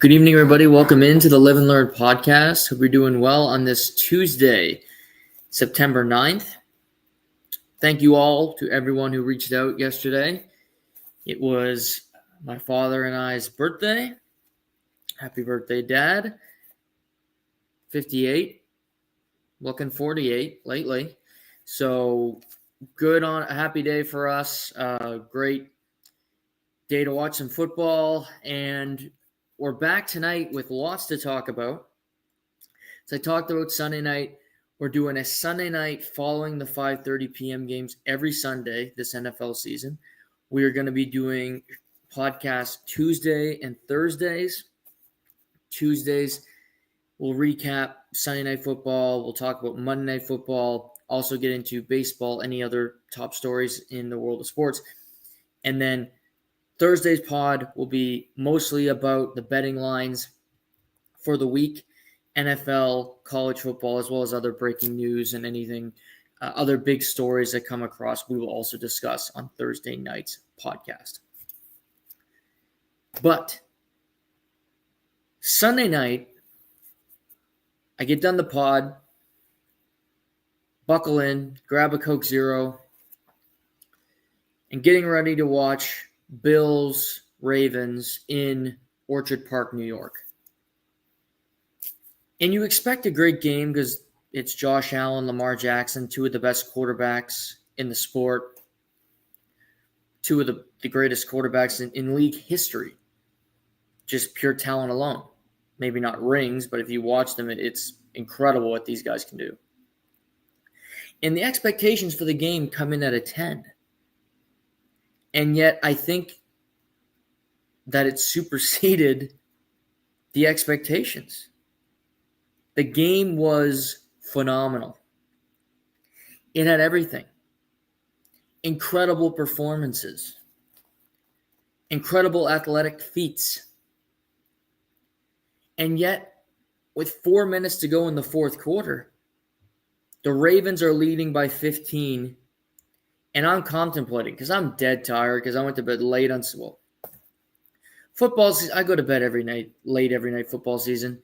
Good evening, everybody. Welcome into the Live and Learn podcast. Hope you're doing well on this Tuesday, September 9th. Thank you all to everyone who reached out yesterday. It was my father and I's birthday. Happy birthday, Dad. 58. Looking 48 lately. So good on a happy day for us. Great day to watch some football, and we're back tonight with lots to talk about. So I talked about Sunday night. We're doing a Sunday night following the 5:30 p.m. games every Sunday this NFL season. We are going to be doing podcasts Tuesday and Thursdays. Tuesdays, we'll recap Sunday night football. We'll talk about Monday night football. Also get into baseball, any other top stories in the world of sports. And then Thursday's pod will be mostly about the betting lines for the week, NFL, college football, as well as other breaking news and anything, other big stories that come across, we will also discuss on Thursday night's podcast. But Sunday night, I get done the pod, buckle in, grab a Coke Zero, and getting ready to watch Bills, Ravens in Orchard Park, New York. And you expect a great game because it's Josh Allen, Lamar Jackson, two of the best quarterbacks in the sport, two of the greatest quarterbacks in league history, just pure talent alone. Maybe not rings, but if you watch them, it's incredible what these guys can do. And the expectations for the game come in at a 10. And yet I think that it superseded the expectations. The game was phenomenal. It had everything. Incredible performances. Incredible athletic feats. And yet, with 4 minutes to go in the fourth quarter, the Ravens are leading by 15. And I'm contemplating, because I'm dead tired, because I went to bed late on football season. I go to bed late every night football season.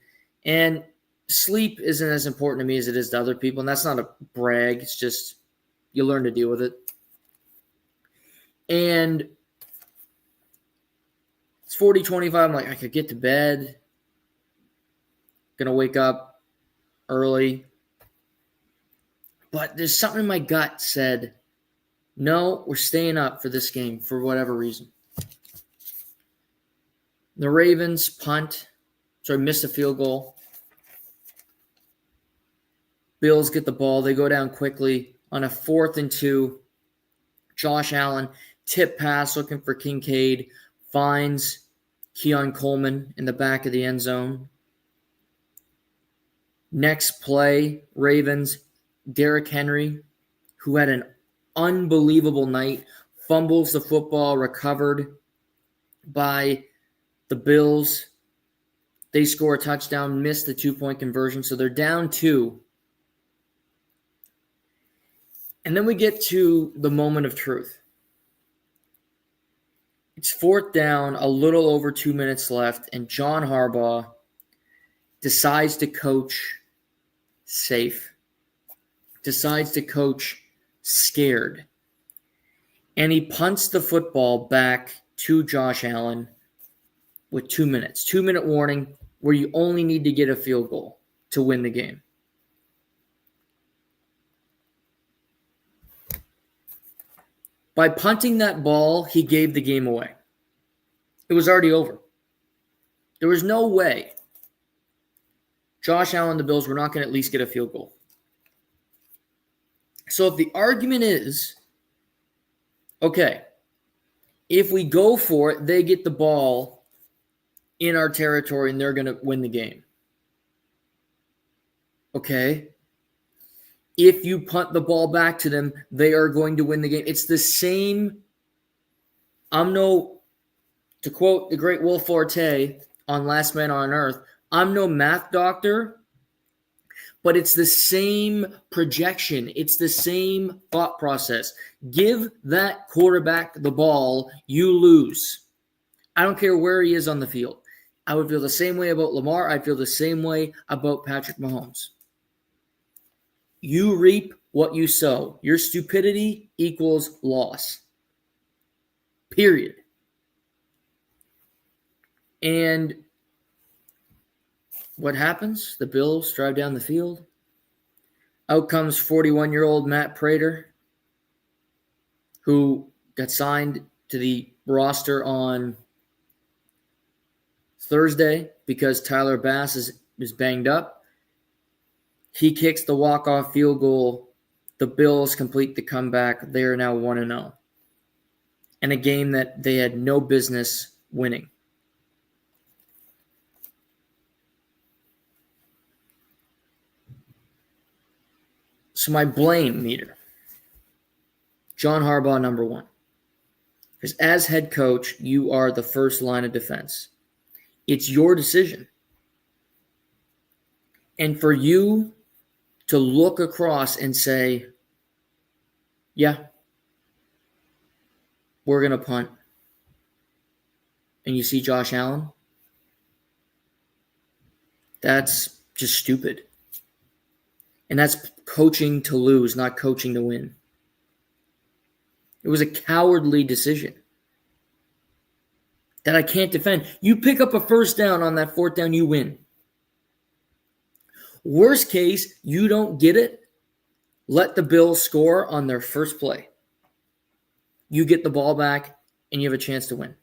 And sleep isn't as important to me as it is to other people. And that's not a brag. It's just you learn to deal with it. And it's 40-25. I'm like, I could get to bed. Going to wake up early. But there's something in my gut said, no, we're staying up for this game for whatever reason. The Ravens missed a field goal. Bills get the ball. They go down quickly on a 4th and 2. Josh Allen, tip pass looking for Kincaid, finds Keon Coleman in the back of the end zone. Next play, Ravens, Derrick Henry, who had an unbelievable night, fumbles the football, recovered by the Bills. They score a touchdown, miss the 2-point conversion, so they're down 2. And then we get to the moment of truth. It's 4th down, a little over 2 minutes left, and John Harbaugh decides to coach safe, decides to coach scared. And he punts the football back to Josh Allen with 2 minutes. 2-minute warning where you only need to get a field goal to win the game. By punting that ball, he gave the game away. It was already over. There was no way Josh Allen and the Bills were not going to at least get a field goal. So if the argument is, okay, if we go for it, they get the ball in our territory and they're going to win the game. Okay. If you punt the ball back to them, they are going to win the game. It's the same. To quote the great Will Forte on Last Man on Earth, I'm no math doctor, but it's the same projection. It's the same thought process. Give that quarterback the ball, you lose. I don't care where he is on the field. I would feel the same way about Lamar. I'd feel the same way about Patrick Mahomes. You reap what you sow. Your stupidity equals loss. Period. And what happens? The Bills drive down the field. Out comes 41-year-old Matt Prater, who got signed to the roster on Thursday because Tyler Bass is banged up. He kicks the walk-off field goal. The Bills complete the comeback. They are now 1-0 in a game that they had no business winning. So my blame meter, John Harbaugh, number one. Because as head coach, you are the first line of defense. It's your decision. And for you to look across and say, yeah, we're going to punt. And you see Josh Allen, that's just stupid. And that's coaching to lose, not coaching to win. It was a cowardly decision that I can't defend. You pick up a first down on that fourth down, you win. Worst case, you don't get it. Let the Bills score on their first play. You get the ball back, and you have a chance to win.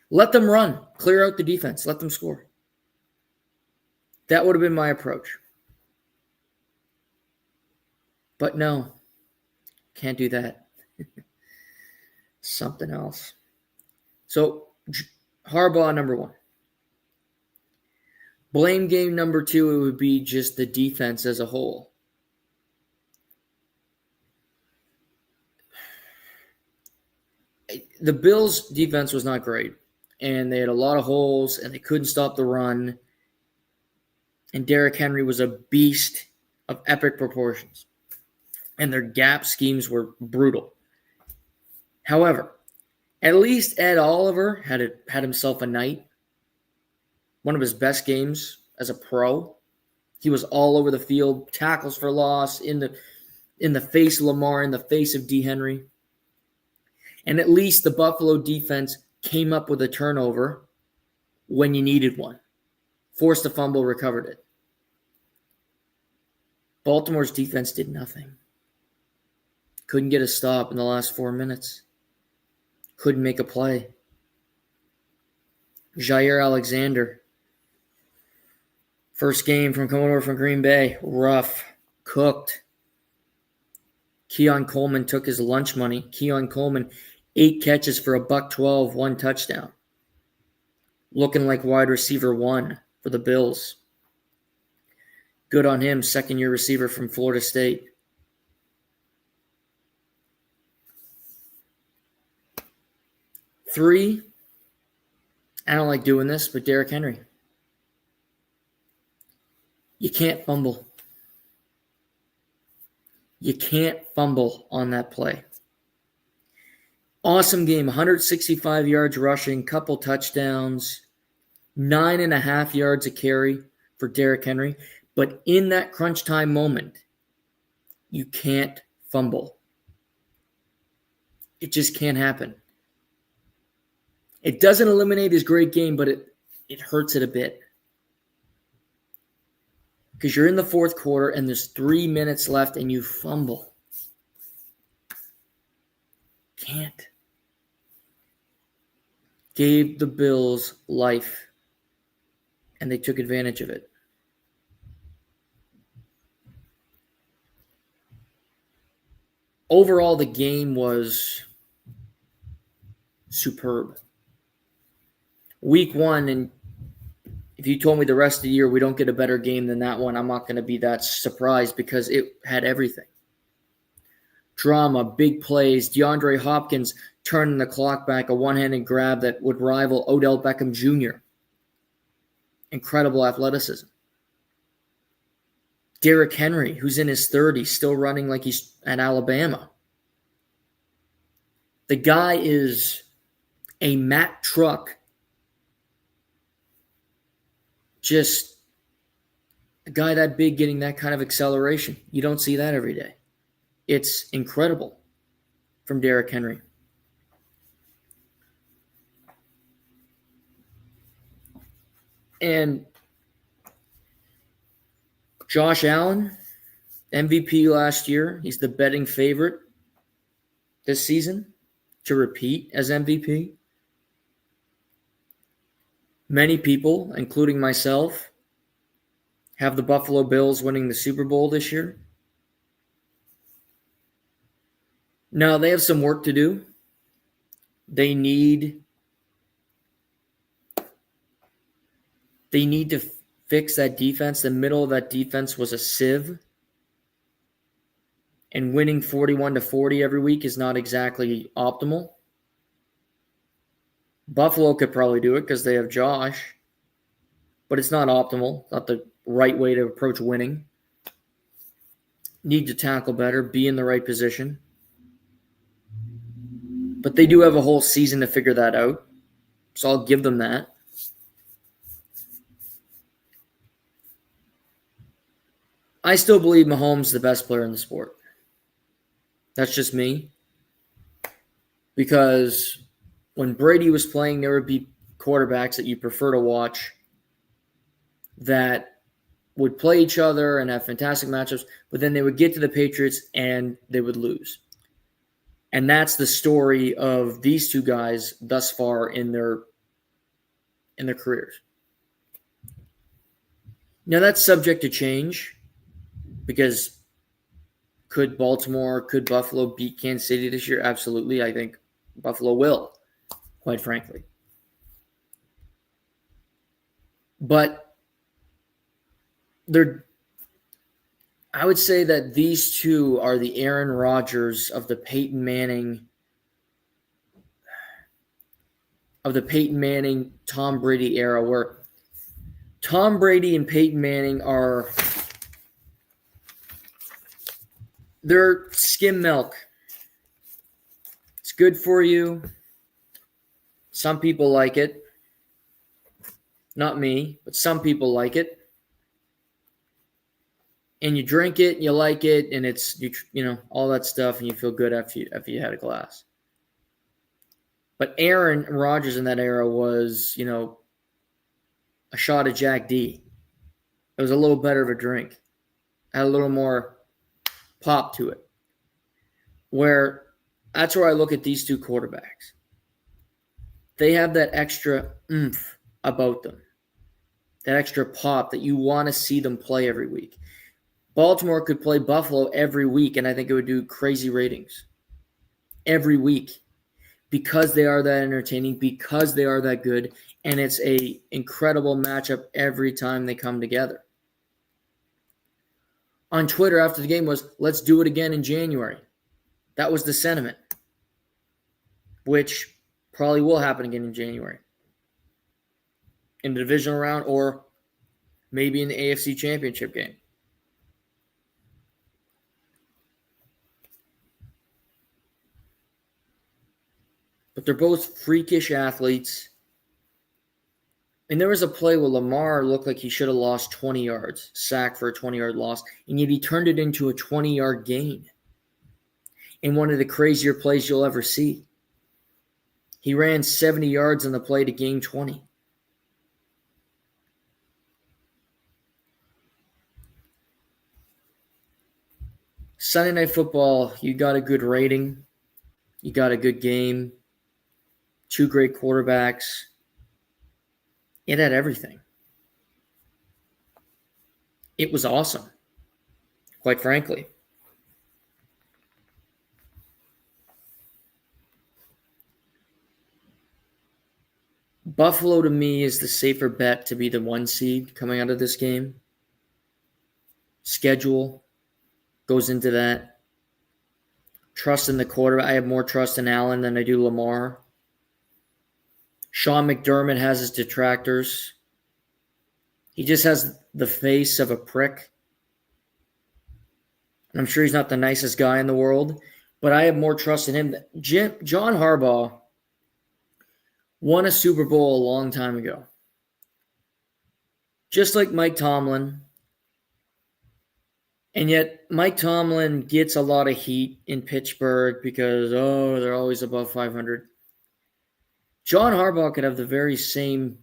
Let them run. Clear out the defense. Let them score. That would have been my approach. But no, can't do that. Something else. So, Harbaugh, number one. Blame game number two, it would be just the defense as a whole. The Bills' defense was not great, and they had a lot of holes, and they couldn't stop the run. And Derrick Henry was a beast of epic proportions, and their gap schemes were brutal. However, at least Ed Oliver had himself a night. One of his best games as a pro. He was all over the field, tackles for loss, in the face of Lamar, in the face of D. Henry. And at least the Buffalo defense came up with a turnover when you needed one. Forced a fumble, recovered it. Baltimore's defense did nothing. Couldn't get a stop in the last 4 minutes. Couldn't make a play. Jair Alexander, first game from coming over from Green Bay, rough, cooked. Keon Coleman took his lunch money. Keon Coleman, 8 catches for $112, 1 touchdown. Looking like wide receiver 1 for the Bills. Good on him, second-year receiver from Florida State. Three, I don't like doing this, but Derrick Henry. You can't fumble. You can't fumble on that play. Awesome game, 165 yards rushing, couple touchdowns, 9.5 yards a carry for Derrick Henry. But in that crunch time moment, you can't fumble. It just can't happen. It doesn't eliminate his great game, but it hurts it a bit. Because you're in the fourth quarter and there's 3 minutes left and you fumble. Can't. Gave the Bills life, and they took advantage of it. Overall, the game was superb. Week 1, and if you told me the rest of the year we don't get a better game than that one, I'm not going to be that surprised because it had everything. Drama, big plays, DeAndre Hopkins turning the clock back, a one-handed grab that would rival Odell Beckham Jr. Incredible athleticism. Derrick Henry, who's in his 30s, still running like he's at Alabama. The guy is a Mack truck just a guy that big getting that kind of acceleration. You don't see that every day. It's incredible from Derrick Henry. And Josh Allen, MVP last year. He's the betting favorite this season to repeat as MVP. Many people, including myself, have the Buffalo Bills winning the Super Bowl this year. Now, they have some work to do. They need to fix that defense. The middle of that defense was a sieve. And winning 41-40 every week is not exactly optimal. Buffalo could probably do it because they have Josh. But it's not optimal. Not the right way to approach winning. Need to tackle better. Be in the right position. But they do have a whole season to figure that out. So I'll give them that. I still believe Mahomes is the best player in the sport. That's just me. Because when Brady was playing, there would be quarterbacks that you prefer to watch that would play each other and have fantastic matchups, but then they would get to the Patriots and they would lose. And that's the story of these two guys thus far in their careers. Now, that's subject to change because could Buffalo beat Kansas City this year? Absolutely. I think Buffalo will, quite frankly. But I would say that these two are the Aaron Rodgers of the Peyton Manning, Tom Brady era, where Tom Brady and Peyton Manning they're skim milk. It's good for you. Some people like it. Not me, but some people like it. And you drink it, you like it, and it's all that stuff, and you feel good after you had a glass. But Aaron Rodgers in that era was, a shot of Jack D. It was a little better of a drink. Had a little more pop to it. That's where I look at these two quarterbacks. They have that extra oomph about them. That extra pop that you want to see them play every week. Baltimore could play Buffalo every week, and I think it would do crazy ratings. Every week. Because they are that entertaining, because they are that good, and it's an incredible matchup every time they come together. On Twitter after the game was, let's do it again in January. That was the sentiment, which probably will happen again in January. In the divisional round or maybe in the AFC Championship game. But they're both freakish athletes. And there was a play where Lamar looked like he should have lost 20 yards, sacked for a 20-yard loss, and yet he turned it into a 20-yard gain in one of the crazier plays you'll ever see. He ran 70 yards on the play to gain 20. Sunday Night Football, you got a good rating. You got a good game. Two great quarterbacks. It had everything. It was awesome, quite frankly. Buffalo, to me, is the safer bet to be the 1 seed coming out of this game. Schedule goes into that. Trust in the quarterback. I have more trust in Allen than I do Lamar. Sean McDermott has his detractors. He just has the face of a prick. And I'm sure he's not the nicest guy in the world, but I have more trust in him. John Harbaugh won a Super Bowl a long time ago. just like Mike Tomlin. And yet Mike Tomlin gets a lot of heat in Pittsburgh because, they're always above 500. John Harbaugh could have the very same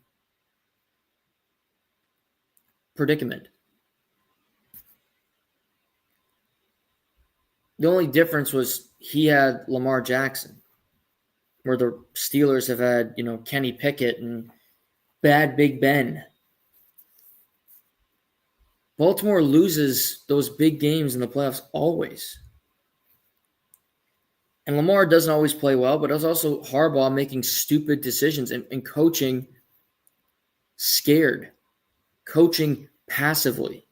predicament. The only difference was he had Lamar Jackson, where the Steelers have had, Kenny Pickett and bad Big Ben. Baltimore loses those big games in the playoffs always. And Lamar doesn't always play well, but it's also Harbaugh making stupid decisions and coaching scared, coaching passively.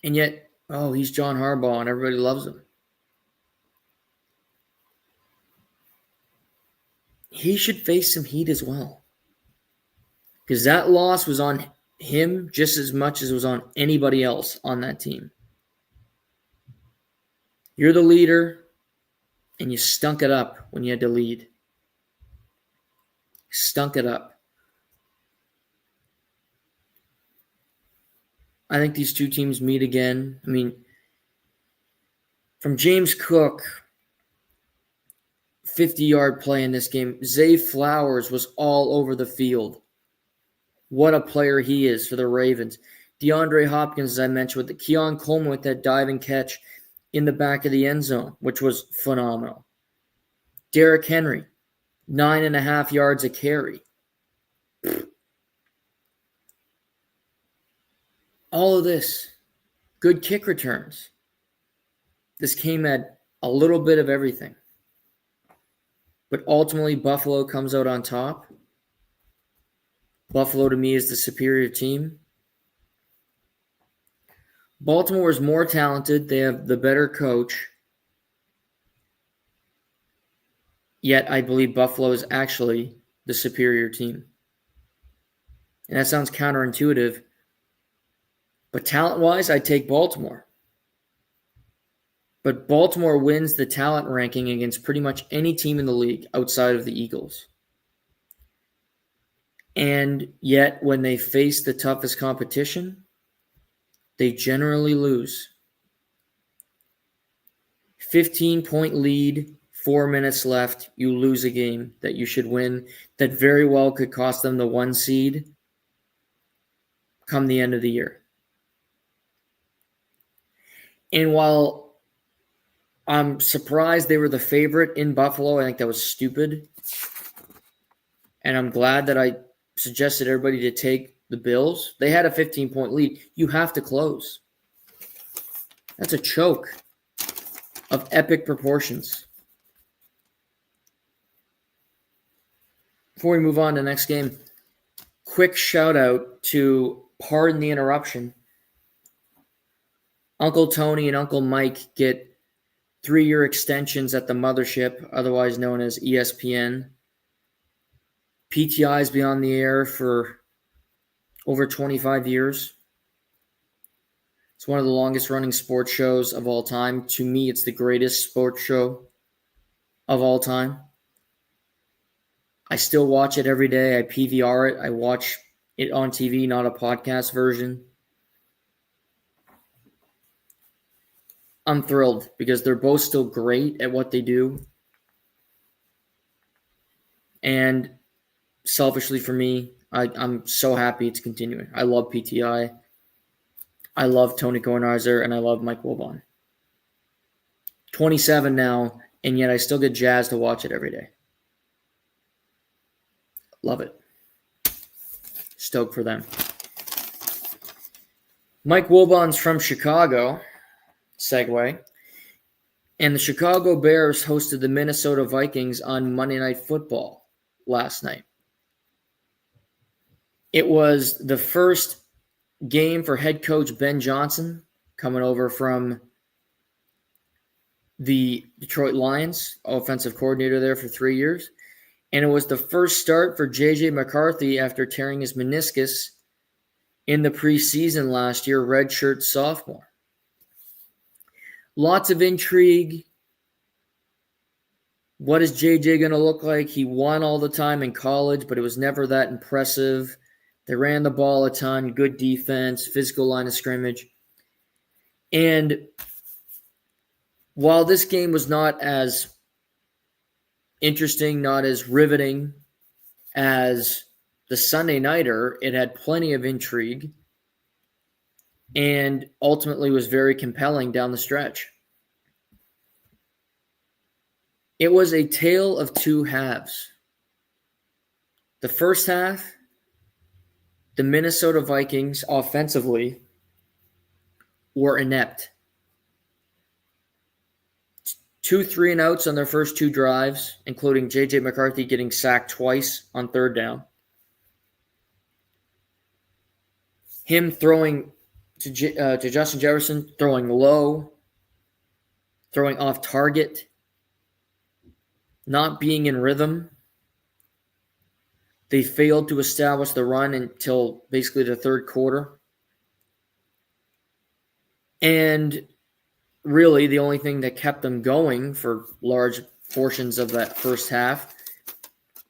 And yet, he's John Harbaugh and everybody loves him. He should face some heat as well. Because that loss was on him just as much as it was on anybody else on that team. You're the leader, and you stunk it up when you had to lead. Stunk it up. I think these two teams meet again. I mean, from James Cook, 50-yard play in this game, Zay Flowers was all over the field. What a player he is for the Ravens. DeAndre Hopkins, as I mentioned, with the Keon Coleman with that diving catch in the back of the end zone, which was phenomenal. Derrick Henry, 9.5 yards a carry. All of this, good kick returns. This game had a little bit of everything. But ultimately, Buffalo comes out on top. Buffalo, to me, is the superior team. Baltimore is more talented. They have the better coach. Yet, I believe Buffalo is actually the superior team. And that sounds counterintuitive. But talent-wise, I'd take Baltimore. But Baltimore wins the talent ranking against pretty much any team in the league outside of the Eagles. And yet, when they face the toughest competition, they generally lose. 15-point lead, 4 minutes left, you lose a game that you should win, that very well could cost them the 1 seed come the end of the year. And while I'm surprised they were the favorite in Buffalo, I think that was stupid. And I'm glad that I suggested everybody to take the Bills. They had a 15-point lead. You have to close. That's a choke of epic proportions. Before we move on to the next game, quick shout out to, pardon the interruption, Uncle Tony and Uncle Mike get 3-year extensions at the mothership, otherwise known as ESPN. PTI has been on the air for over 25 years. It's one of the longest running sports shows of all time. To me, it's the greatest sports show of all time. I still watch it every day. I PVR it. I watch it on TV, not a podcast version. I'm thrilled because they're both still great at what they do. And selfishly for me, I'm so happy it's continuing. I love PTI. I love Tony Kornheiser, and I love Mike Wilbon. 27 now, and yet I still get jazzed to watch it every day. Love it. Stoked for them. Mike Wilbon's from Chicago. Segue. And the Chicago Bears hosted the Minnesota Vikings on Monday Night Football last night. It was the first game for head coach Ben Johnson, coming over from the Detroit Lions, offensive coordinator there for 3 years. And it was the first start for J.J. McCarthy after tearing his meniscus in the preseason last year, redshirt sophomore. Lots of intrigue. What is JJ going to look like? He won all the time in college, but it was never that impressive. They ran the ball a ton, good defense, physical line of scrimmage. And while this game was not as interesting, not as riveting as the Sunday nighter, it had plenty of intrigue and ultimately was very compelling down the stretch. It was a tale of two halves. The first half, the Minnesota Vikings offensively were inept. 2 3-and-outs on their first 2 drives, including J.J. McCarthy getting sacked twice on third down. Him throwing to Justin Jefferson, throwing low, throwing off target, not being in rhythm. They failed to establish the run until basically the third quarter. And really, the only thing that kept them going for large portions of that first half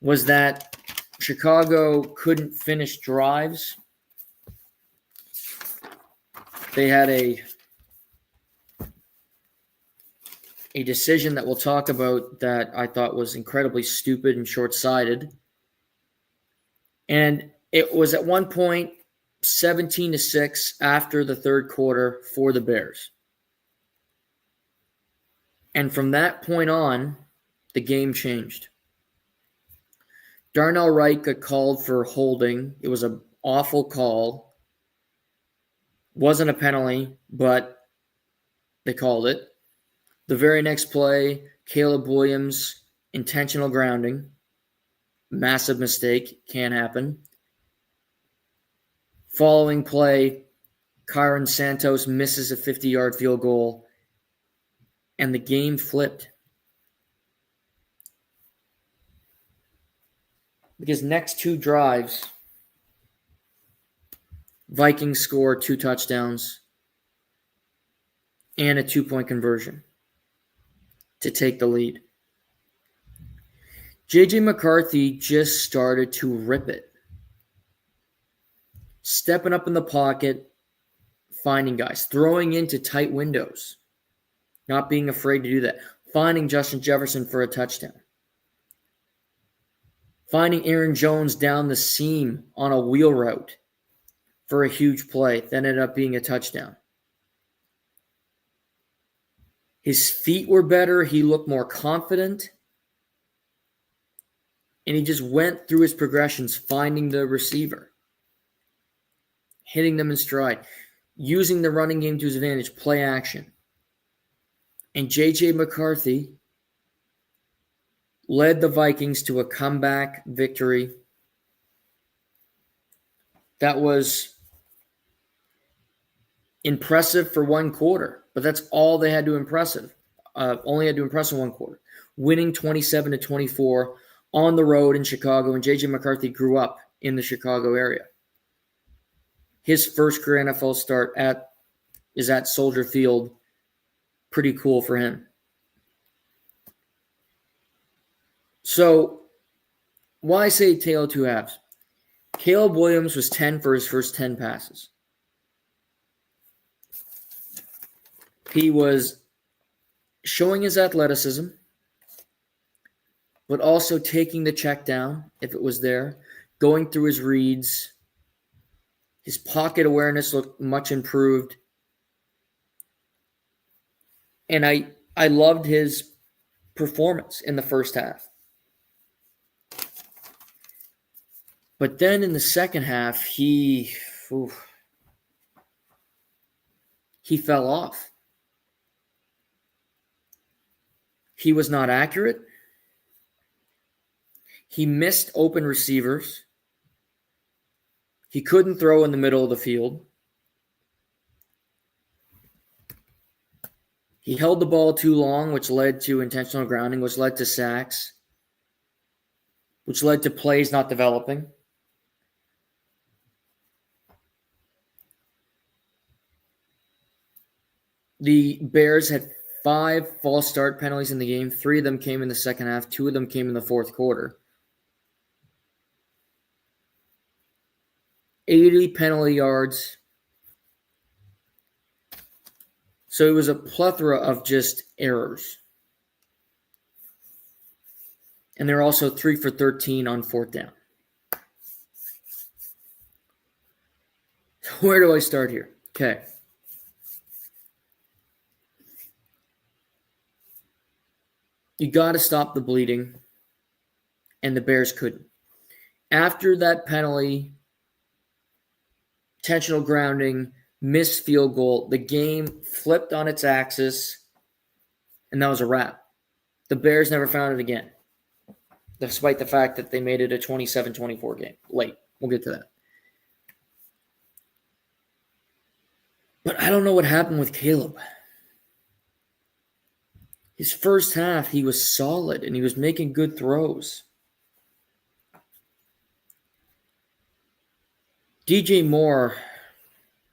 was that Chicago couldn't finish drives. They had a decision that we'll talk about that I thought was incredibly stupid and short-sighted. And it was at one point 17-6 after the third quarter for the Bears. And from that point on, the game changed. Darnell Wright got called for holding. It was an awful call. Wasn't a penalty, but they called it. The very next play, Caleb Williams, intentional grounding. Massive mistake, can happen. Following play, Kyron Santos misses a 50-yard field goal, and the game flipped. Because next 2 drives, Vikings scored 2 touchdowns and a 2-point conversion to take the lead. J.J. McCarthy just started to rip it. Stepping up in the pocket, finding guys, throwing into tight windows, not being afraid to do that, finding Justin Jefferson for a touchdown, finding Aaron Jones down the seam on a wheel route for a huge play that ended up being a touchdown. His feet were better. He looked more confident. And he just went through his progressions, finding the receiver, hitting them in stride, using the running game to his advantage, play action. And J.J. McCarthy led the Vikings to a comeback victory that was impressive for one quarter, but that's all they had to only had to impress in one quarter. Winning 27-24 on the road in Chicago, and J.J. McCarthy grew up in the Chicago area. His first career NFL start is at Soldier Field. Pretty cool for him. So, why say tale of two halves? Caleb Williams was 10 for his first 10 passes. He was showing his athleticism, but also taking the check down if it was there, going through his reads. His pocket awareness looked much improved. And I loved his performance in the first half. But then in the second half, he fell off. He was not accurate. He missed open receivers. He couldn't throw in the middle of the field. He held the ball too long, which led to intentional grounding, which led to sacks, which led to plays not developing. The Bears had 5 false start penalties in the game. 3 of them came in the second half. 2 of them came in the fourth quarter. 80 penalty yards. So it was a plethora of just errors. And they're also 3 for 13 on fourth down. Where do I start here? Okay. You got to stop the bleeding, and the Bears couldn't. After that penalty, intentional grounding, missed field goal, the game flipped on its axis, and that was a wrap. The Bears never found it again, despite the fact that they made it a 27-24 game late. We'll get to that. But I don't know what happened with Caleb. His first half, he was solid, and he was making good throws. DJ Moore,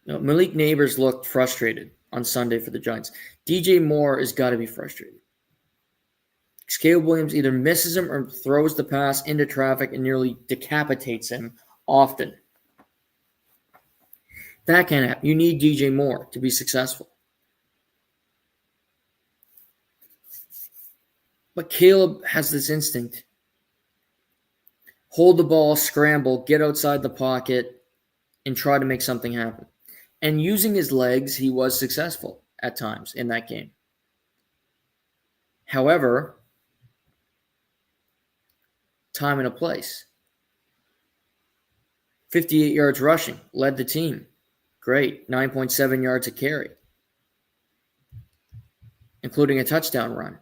Malik Neighbors looked frustrated on Sunday for the Giants. DJ Moore has got to be frustrated. Caleb Williams either misses him or throws the pass into traffic and nearly decapitates him often. That can't happen. You need DJ Moore to be successful. But Caleb has this instinct. Hold the ball, scramble, get outside the pocket, and try to make something happen. And using his legs, he was successful at times in that game. However, time and a place. 58 yards rushing, led the team. Great, 9.7 yards a carry, including a touchdown run.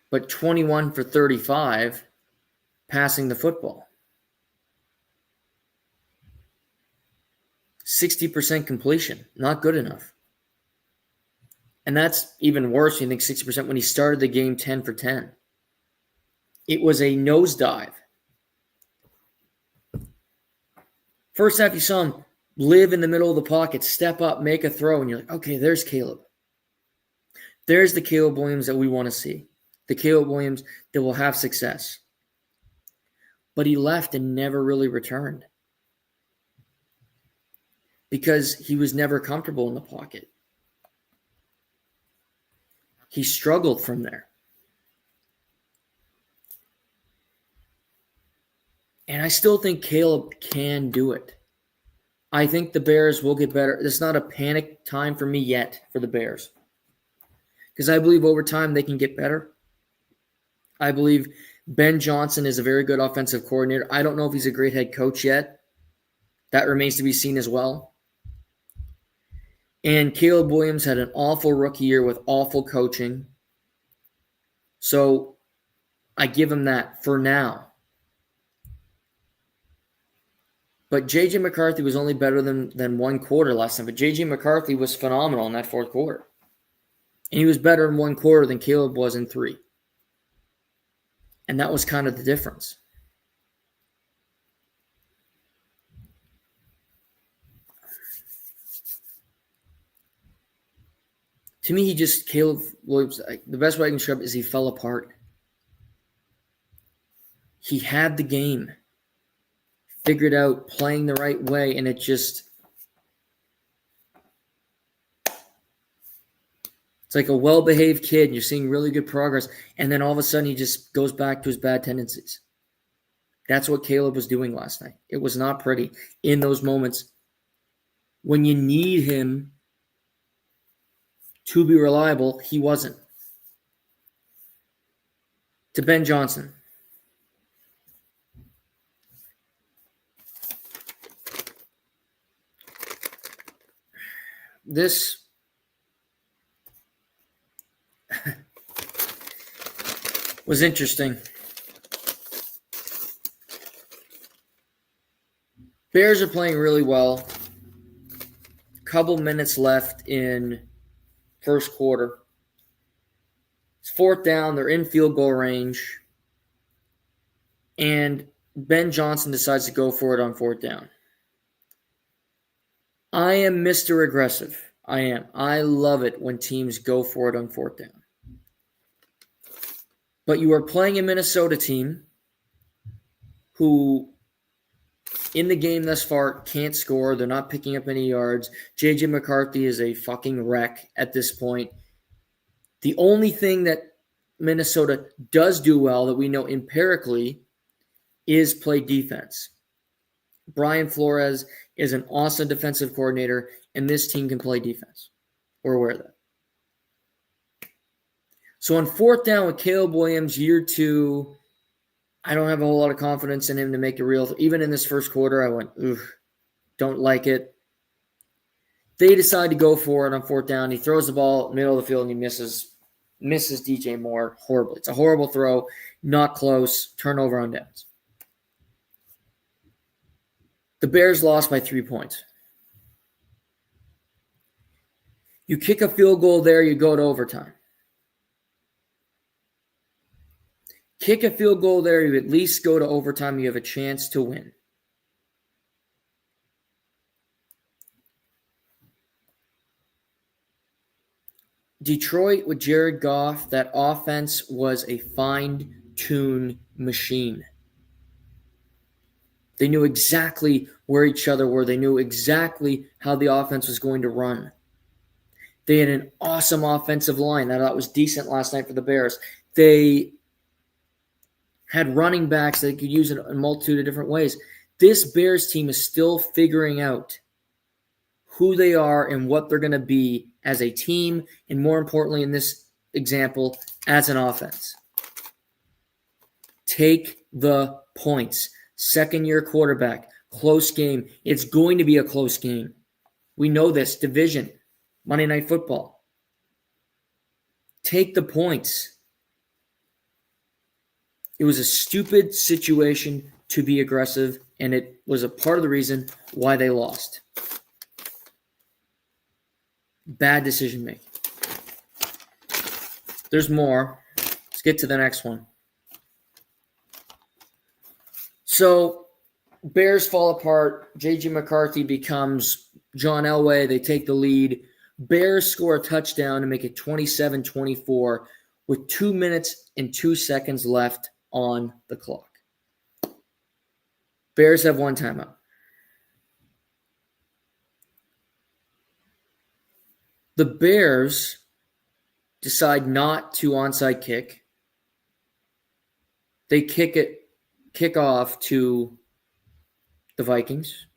But 21 for 35 passing the football. 60% completion, not good enough. And that's even worse when you think 60% when he started the game 10 for 10. It was a nosedive. First half, you saw him live in the middle of the pocket, step up, make a throw, and you're like, okay, there's Caleb. There's the Caleb Williams that we want to see. The Caleb Williams that will have success. But he left and never really returned. Because he was never comfortable in the pocket. He struggled from there. And I still think Caleb can do it. I think the Bears will get better. It's not a panic time for me yet for the Bears. Because I believe over time they can get better. I believe Ben Johnson is a very good offensive coordinator. I don't know if he's a great head coach yet. That remains to be seen as well. And Caleb Williams had an awful rookie year with awful coaching. So I give him that for now. But J.J. McCarthy was only better than one quarter last time. But J.J. McCarthy was phenomenal in that fourth quarter. And he was better in one quarter than Caleb was in three. And that was kind of the difference. To me, Caleb Williams, the best way I can describe it is he fell apart. He had the game figured out, playing the right way, and it's like a well-behaved kid, and you're seeing really good progress, and then all of a sudden he just goes back to his bad tendencies. That's what Caleb was doing last night. It was not pretty in those moments when you need him to be reliable. He wasn't. To Ben Johnson. This was interesting. Bears are playing really well. Couple minutes left in first quarter. It's fourth down. They're in field goal range. And Ben Johnson decides to go for it on fourth down. I am Mr. Aggressive. I am. I love it when teams go for it on fourth down. But you are playing a Minnesota team who in the game thus far can't score. They're not picking up any yards. J.J. McCarthy is a fucking wreck at this point. The only thing that Minnesota does do well that we know empirically is play defense. Brian Flores is an awesome defensive coordinator, and this team can play defense. We're aware of that. So on fourth down with Caleb Williams, year 2, I don't have a whole lot of confidence in him to make it real. Even in this first quarter, I went, don't like it. They decide to go for it on fourth down. He throws the ball middle of the field, and he misses DJ Moore horribly. It's a horrible throw, not close, turnover on downs. The Bears lost by 3 points. You kick a field goal there, you go to overtime. Kick a field goal there, you at least go to overtime, you have a chance to win. Detroit with Jared Goff, that offense was a fine-tuned machine. They knew exactly where each other were. They knew exactly how the offense was going to run. They had an awesome offensive line. I thought was decent last night for the Bears. They had running backs that they could use in a multitude of different ways. This Bears team is still figuring out who they are and what they're going to be as a team, and more importantly in this example, as an offense. Take the points. Second-year quarterback, close game. It's going to be a close game. We know this. Division, Monday Night Football. Take the points. It was a stupid situation to be aggressive, and it was a part of the reason why they lost. Bad decision making. There's more. Let's get to the next one. So, Bears fall apart. J.J. McCarthy becomes John Elway. They take the lead. Bears score a touchdown to make it 27-24 with 2 minutes and 2 seconds left on the clock. Bears have one timeout. The Bears decide not to onside kick. They kick off to the Vikings.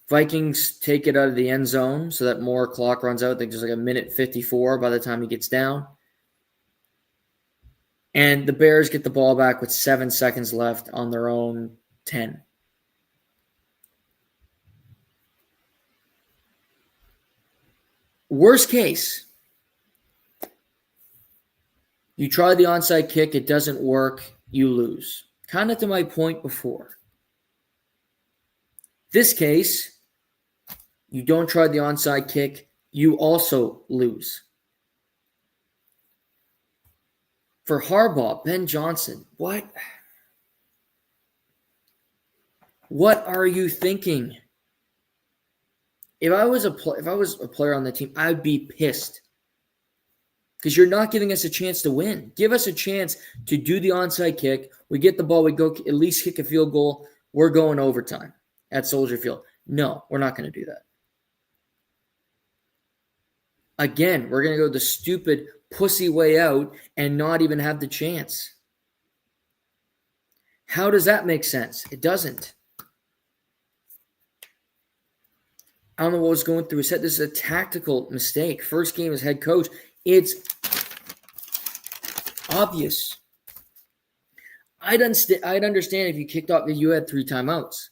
Vikings take it out of the end zone so that more clock runs out. I think there's like a minute 54 by the time he gets down. And the Bears get the ball back with 7 seconds left on their own 10. Worst case, you try the onside kick, it doesn't work, you lose. Kind of to my point before. This case, you don't try the onside kick, you also lose. For Harbaugh, Ben Johnson, what are you thinking? If I was a player on the team, I'd be pissed. Because you're not giving us a chance to win. Give us a chance to do the onside kick. We get the ball. We go at least kick a field goal. We're going overtime at Soldier Field. No, we're not going to do that. Again, we're going to go the stupid pussy way out and not even have the chance. How does that make sense? It doesn't. I don't know what was going through his head. This is a tactical mistake. First game as head coach. It's obvious. I'd understand if you kicked off that you had 3 timeouts.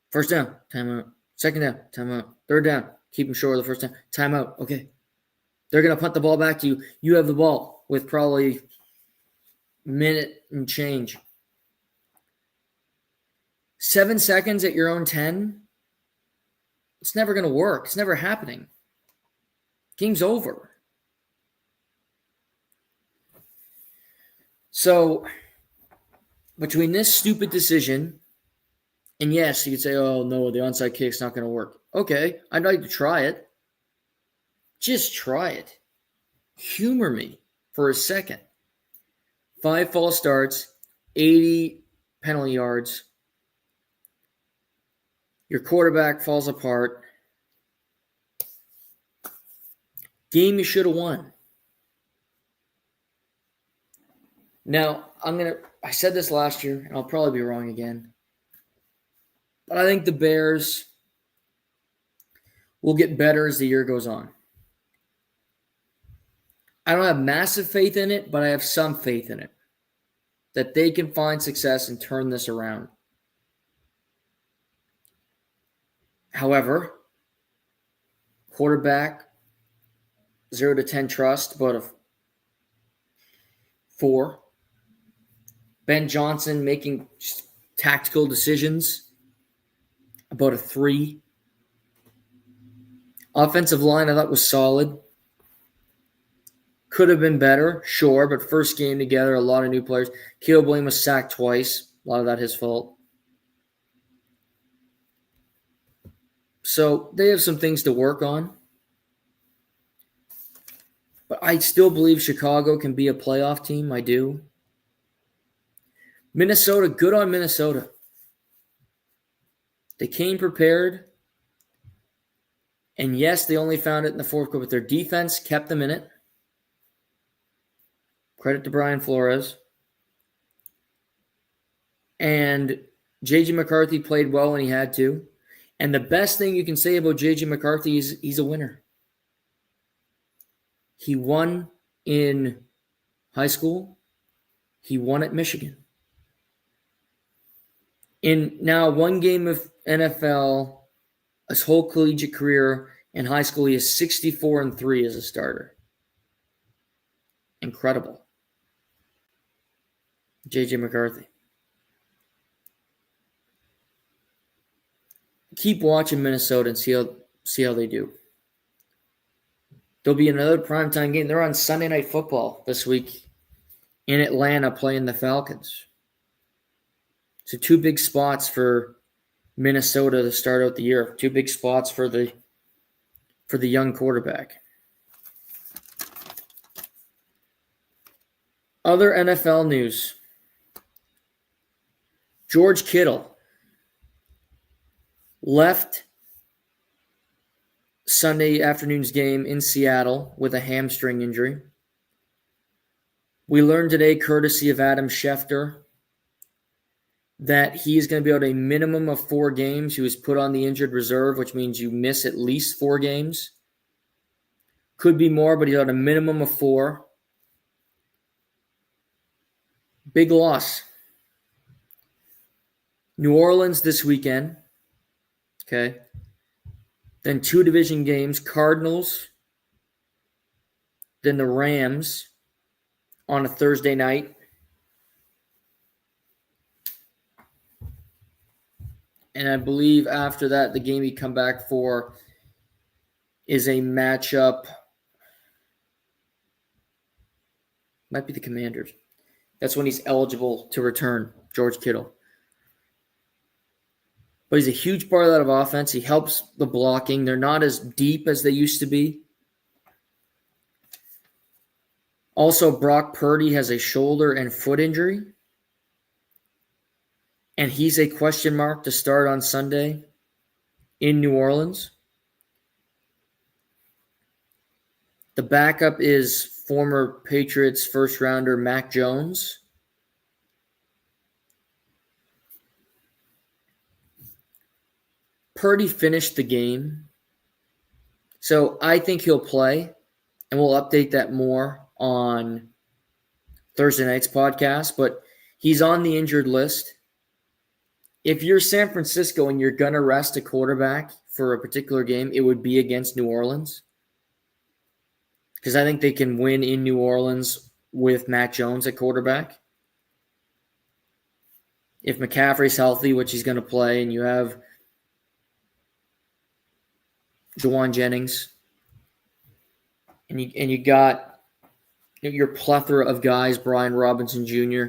First down, timeout. Second down, timeout. Third down, keep them short of the first down. Timeout, okay. They're going to punt the ball back to you. You have the ball with probably a minute and change. 7 seconds at your own 10. It's never going to work. It's never happening. Game's over. So, between this stupid decision, and yes, you could say, oh, no, the onside kick's not going to work. Okay, I'd like to try it. Just try it. Humor me for a second. 5 false starts, 80 penalty yards. Your quarterback falls apart. Game you should have won. Now, I said this last year, and I'll probably be wrong again. But I think the Bears will get better as the year goes on. I don't have massive faith in it, but I have some faith in it. That they can find success and turn this around. However, quarterback, 0 to 10 trust, about a 4. Ben Johnson making tactical decisions, about a 3. Offensive line, I thought was solid. Could have been better, sure, but first game together, a lot of new players. Caleb Williams was sacked twice. A lot of that his fault. So they have some things to work on. But I still believe Chicago can be a playoff team. I do. Minnesota, good on Minnesota. They came prepared. And yes, they only found it in the fourth quarter, but their defense kept them in it. Credit to Brian Flores. And J.J. McCarthy played well when he had to. And the best thing you can say about J.J. McCarthy is he's a winner. He won in high school. He won at Michigan. In now one game of NFL, his whole collegiate career, in high school, he is 64-3 as a starter. Incredible. J.J. McCarthy. Keep watching Minnesota and see how they do. There'll be another primetime game. They're on Sunday Night Football this week in Atlanta playing the Falcons. So 2 big spots for Minnesota to start out the year. 2 big spots for the young quarterback. Other NFL news. George Kittle left Sunday afternoon's game in Seattle with a hamstring injury. We learned today, courtesy of Adam Schefter, that he is going to be out a minimum of 4 games. He was put on the injured reserve, which means you miss at least 4 games. Could be more, but he's out a minimum of 4. Big loss. New Orleans this weekend. Okay. Then 2 division games, Cardinals, then the Rams on a Thursday night. And I believe after that, the game you come back for is a matchup. Might be the Commanders. That's when he's eligible to return, George Kittle. But he's a huge part of that offense. He helps the blocking. They're not as deep as they used to be. Also, Brock Purdy has a shoulder and foot injury. And he's a question mark to start on Sunday in New Orleans. The backup is former Patriots first rounder Mac Jones. Purdy finished the game. So I think he'll play. And we'll update that more on Thursday night's podcast. But he's on the injured list. If you're San Francisco and you're going to rest a quarterback for a particular game, it would be against New Orleans. Because I think they can win in New Orleans with Mac Jones at quarterback. If McCaffrey's healthy, which he's going to play, and you have Juwan Jennings, and you got your plethora of guys, Brian Robinson Jr.,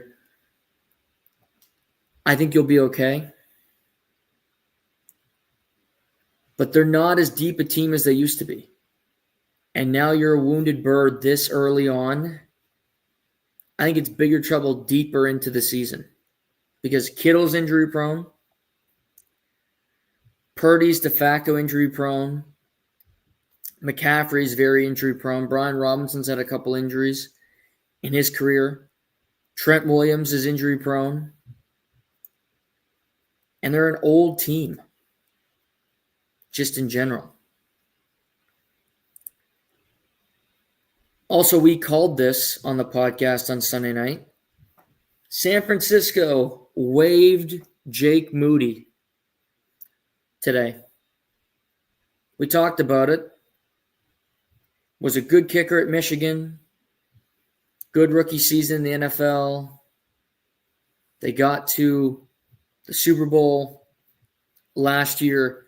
I think you'll be okay. But they're not as deep a team as they used to be. And now you're a wounded bird this early on. I think it's bigger trouble deeper into the season because Kittle's injury prone. Purdy's de facto injury prone. McCaffrey's very injury prone. Brian Robinson's had a couple injuries in his career. Trent Williams is injury prone. And they're an old team, just in general. Also, we called this on the podcast on Sunday night. San Francisco waived Jake Moody today. We talked about it. Was a good kicker at Michigan. Good rookie season in the NFL. They got to the Super Bowl last year.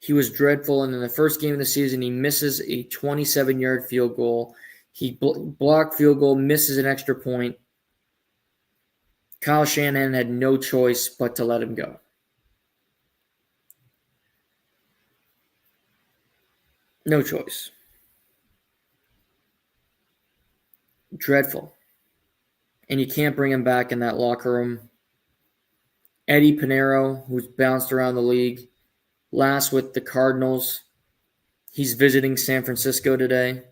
He was dreadful, and in the first game of the season, he misses a 27-yard field goal. He blocked field goal, misses an extra point. Kyle Shanahan had no choice but to let him go. No choice. Dreadful. And you can't bring him back in that locker room. Eddie Pinheiro, who's bounced around the league, last with the Cardinals. He's visiting San Francisco today.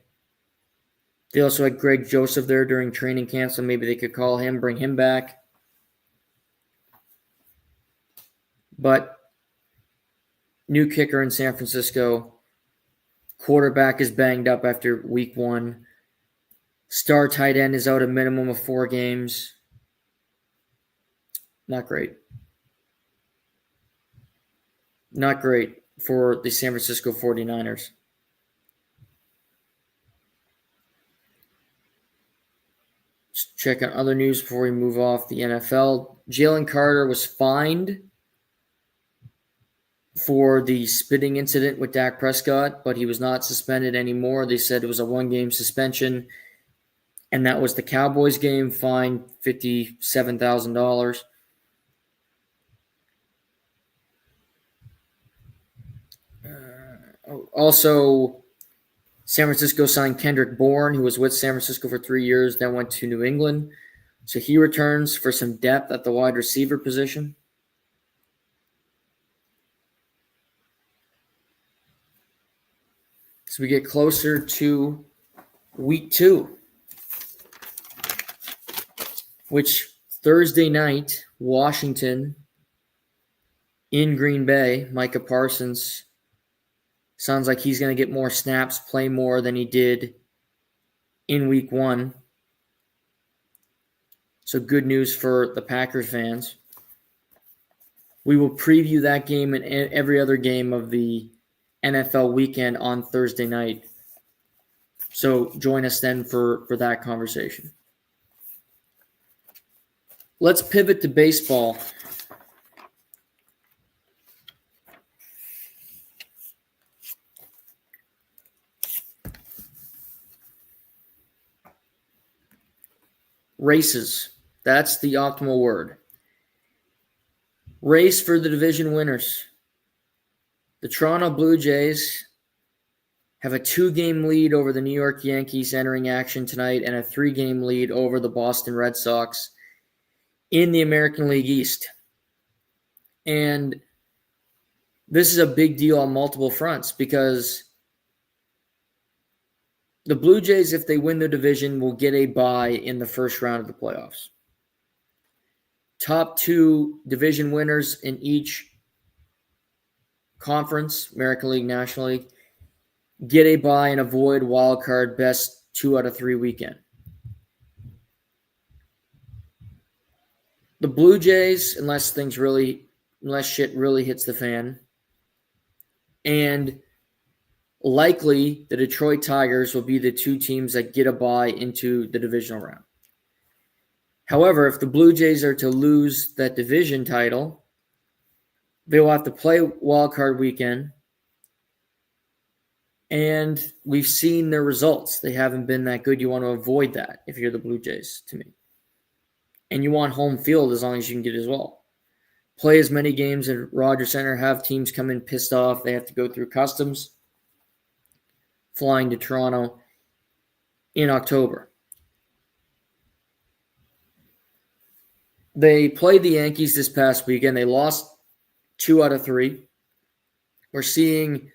They also had Greg Joseph there during training camp, so maybe they could call him, bring him back. But new kicker in San Francisco. Quarterback is banged up after week 1. Star tight end is out a minimum of 4 games. Not great. Not great for the San Francisco 49ers. Just check on other news before we move off the NFL. Jalen Carter was fined for the spitting incident with Dak Prescott, but he was not suspended anymore. They said it was a 1-game suspension, and that was the Cowboys game, fined $57,000. Also, San Francisco signed Kendrick Bourne, who was with San Francisco for 3 years, then went to New England. So he returns for some depth at the wide receiver position. So we get closer to week 2, which Thursday night, Washington in Green Bay, Micah Parsons sounds like he's going to get more snaps, play more than he did in week 1. So good news for the Packers fans. We will preview that game and every other game of the NFL weekend on Thursday night. So join us then for that conversation. Let's pivot to baseball. Races. That's the optimal word. Race for the division winners. The Toronto Blue Jays have a 2-game lead over the New York Yankees entering action tonight and a 3-game lead over the Boston Red Sox in the American League East. And this is a big deal on multiple fronts because the Blue Jays, if they win the division, will get a bye in the first round of the playoffs. Top 2 division winners in each conference, American League, National League, get a bye and avoid wild card best 2 out of 3 weekend. The Blue Jays, unless shit really hits the fan, and likely the Detroit Tigers will be the 2 teams that get a bye into the divisional round. However, if the Blue Jays are to lose that division title, they will have to play wild card weekend. And we've seen their results. They haven't been that good. You want to avoid that if you're the Blue Jays, to me. And you want home field as long as you can get as well. Play as many games at Rogers Center, have teams come in pissed off. They have to go through customs, flying to Toronto in October. They played the Yankees this past weekend. They lost 2 out of 3. We're seeing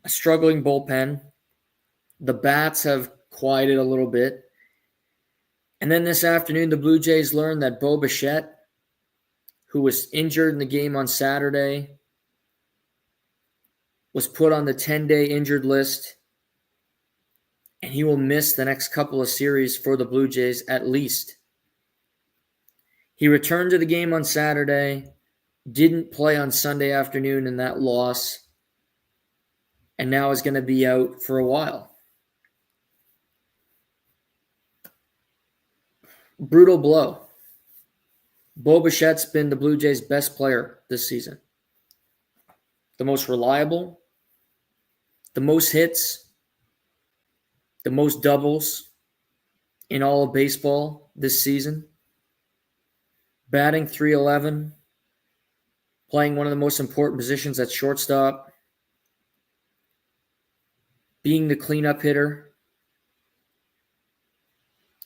a struggling bullpen. The bats have quieted a little bit. And then this afternoon, the Blue Jays learned that Bo Bichette, who was injured in the game on Saturday, was put on the 10-day injured list, and he will miss the next couple of series for the Blue Jays at least. He returned to the game on Saturday, didn't play on Sunday afternoon in that loss, and now is going to be out for a while. Brutal blow. Bo Bichette's been the Blue Jays' best player this season. The most reliable, the most hits, the most doubles in all of baseball this season. Batting .311, playing one of the most important positions at shortstop, being the cleanup hitter.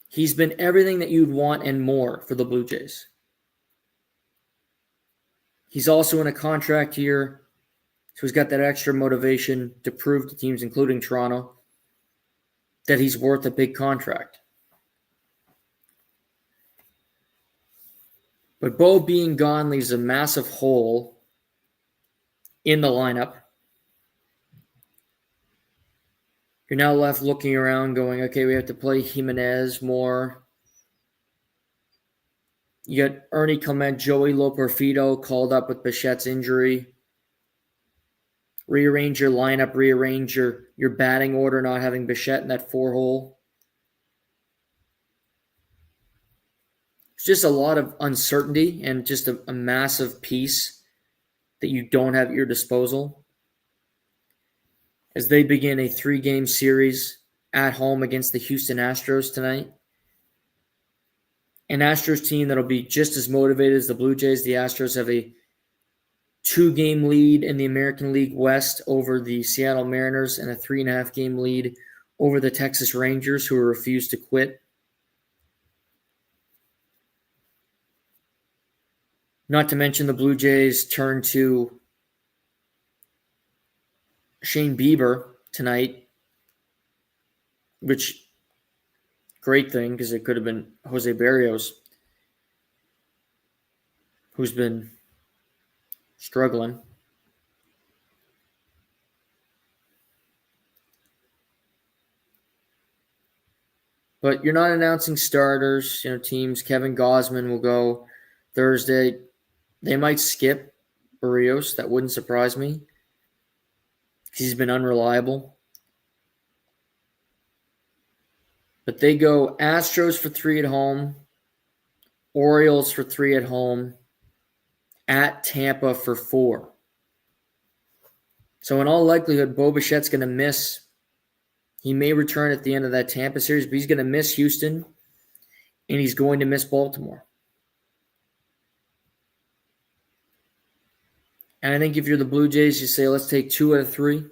He's been everything that you'd want and more for the Blue Jays. He's also in a contract year, so he's got that extra motivation to prove to teams, including Toronto, that he's worth a big contract. But Bo being gone leaves a massive hole in the lineup. You're now left looking around going, okay, we have to play Jimenez more. You got Ernie Clement, Joey Loperfido called up with Bichette's injury. Rearrange your lineup, rearrange your batting order, not having Bichette in that 4-hole. It's just a lot of uncertainty and just a massive piece that you don't have at your disposal as they begin a 3-game series at home against the Houston Astros tonight. An Astros team that'll be just as motivated as the Blue Jays. The Astros have a 2-game lead in the American League West over the Seattle Mariners and a 3.5-game lead over the Texas Rangers, who refuse to quit. Not to mention the Blue Jays turn to Shane Bieber tonight, which, great thing, because it could have been Jose Barrios, who's been struggling. But you're not announcing starters, teams. Kevin Gausman will go Thursday. They might skip Barrios. That wouldn't surprise me, because he's been unreliable. But they go Astros for 3 at home, Orioles for 3 at home, at Tampa for 4. So in all likelihood, Bo Bichette's going to miss. He may return at the end of that Tampa series, but he's going to miss Houston, and he's going to miss Baltimore. And I think if you're the Blue Jays, you say, let's take 2 out of 3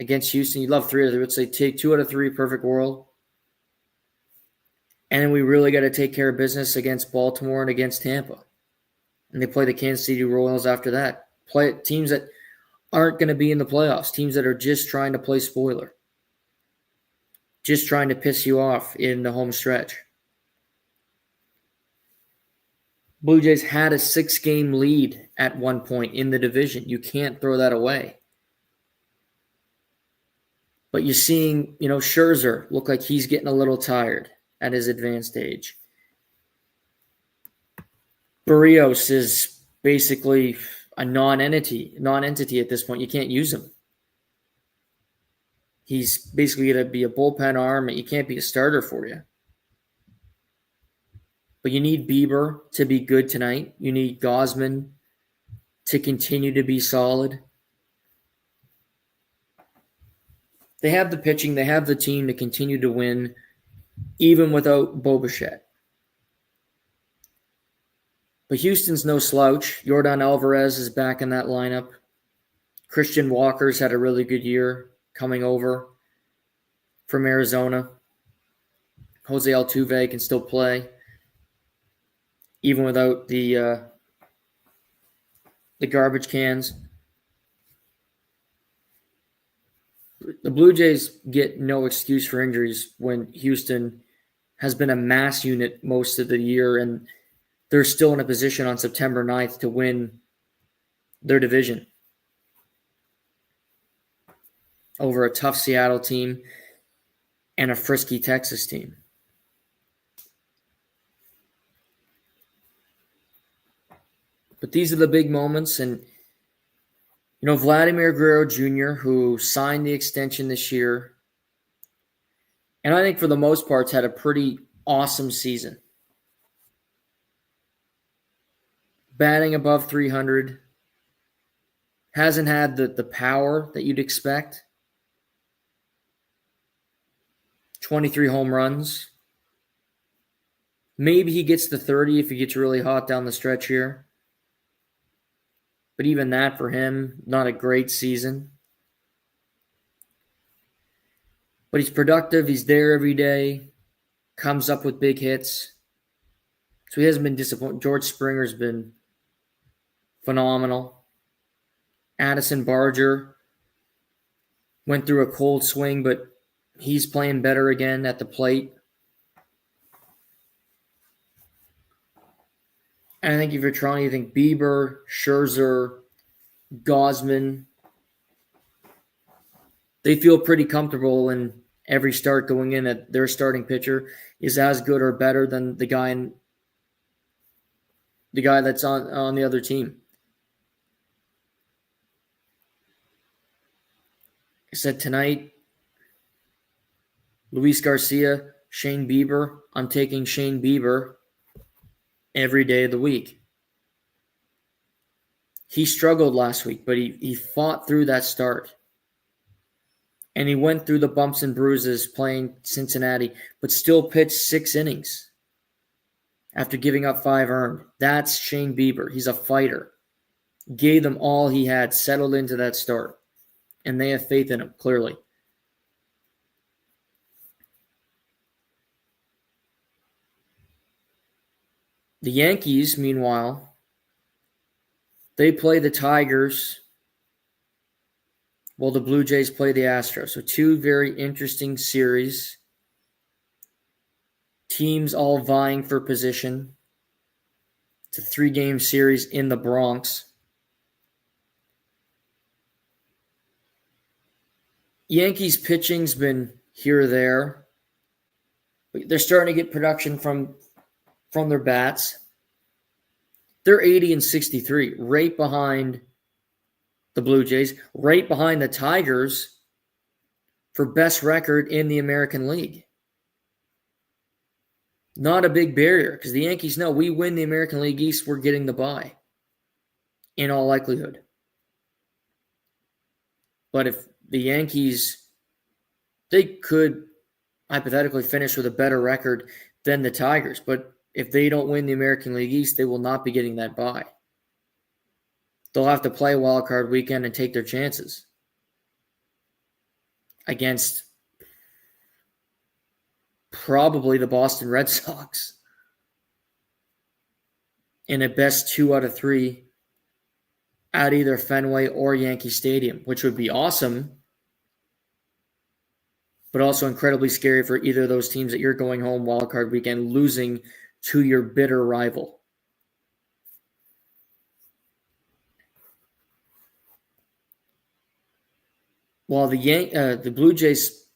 against Houston. You'd love 3 out of 3. Let's say take 2 out of 3, perfect world. And then we really got to take care of business against Baltimore and against Tampa. And they play the Kansas City Royals after that. Play teams that aren't going to be in the playoffs, teams that are just trying to play spoiler, just trying to piss you off in the home stretch. Blue Jays had a 6-game lead at one point in the division. You can't throw that away. But you're seeing, Scherzer look like he's getting a little tired at his advanced age. Barrios is basically a non-entity at this point. You can't use him. He's basically going to be a bullpen arm, and he can't be a starter for you. But you need Bieber to be good tonight. You need Gausman to continue to be solid. They have the pitching. They have the team to continue to win, even without Bo Bichette. But Houston's no slouch. Yordan Alvarez is back in that lineup. Christian Walker's had a really good year coming over from Arizona. Jose Altuve can still play. even without the garbage cans. The Blue Jays get no excuse for injuries when Houston has been a mass unit most of the year, and they're still in a position on September 9th to win their division over a tough Seattle team and a frisky Texas team. But these are the big moments, and Vladimir Guerrero Jr., who signed the extension this year, and I think for the most part had a pretty awesome season. Batting above 300, hasn't had the power that you'd expect. 23 home runs. Maybe he gets to 30 if he gets really hot down the stretch here. But even that for him, not a great season. But he's productive. He's there every day. Comes up with big hits. So he hasn't been disappointed. George Springer's been phenomenal. Addison Barger went through a cold swing, but he's playing better again at the plate. And I think if you're trying to think Bieber, Scherzer, Gosman, they feel pretty comfortable in every start going in that their starting pitcher is as good or better than the guy that's on the other team. I said tonight, Luis Garcia, Shane Bieber. I'm taking Shane Bieber every day of the week. He struggled last week, but he fought through that start. And he went through the bumps and bruises playing Cincinnati, but still pitched 6 innings after giving up 5 earned. That's Shane Bieber. He's a fighter. Gave them all he had, settled into that start. And they have faith in him, clearly. The Yankees, meanwhile, they play the Tigers while the Blue Jays play the Astros. So 2 very interesting series. Teams all vying for position. It's a 3-game series in the Bronx. Yankees pitching's been here or there. But they're starting to get production from their bats. They're 80-63, right behind the Blue Jays, right behind the Tigers for best record in the American League. Not a big barrier because the Yankees know we win the American League East, we're getting the bye in all likelihood. But if the Yankees, they could hypothetically finish with a better record than the Tigers, but if they don't win the American League East, they will not be getting that bye. They'll have to play Wild Card Weekend and take their chances against probably the Boston Red Sox in a best 2 out of 3 at either Fenway or Yankee Stadium, which would be awesome, but also incredibly scary for either of those teams that you're going home Wild Card Weekend losing to your bitter rival. While the Blue Jays,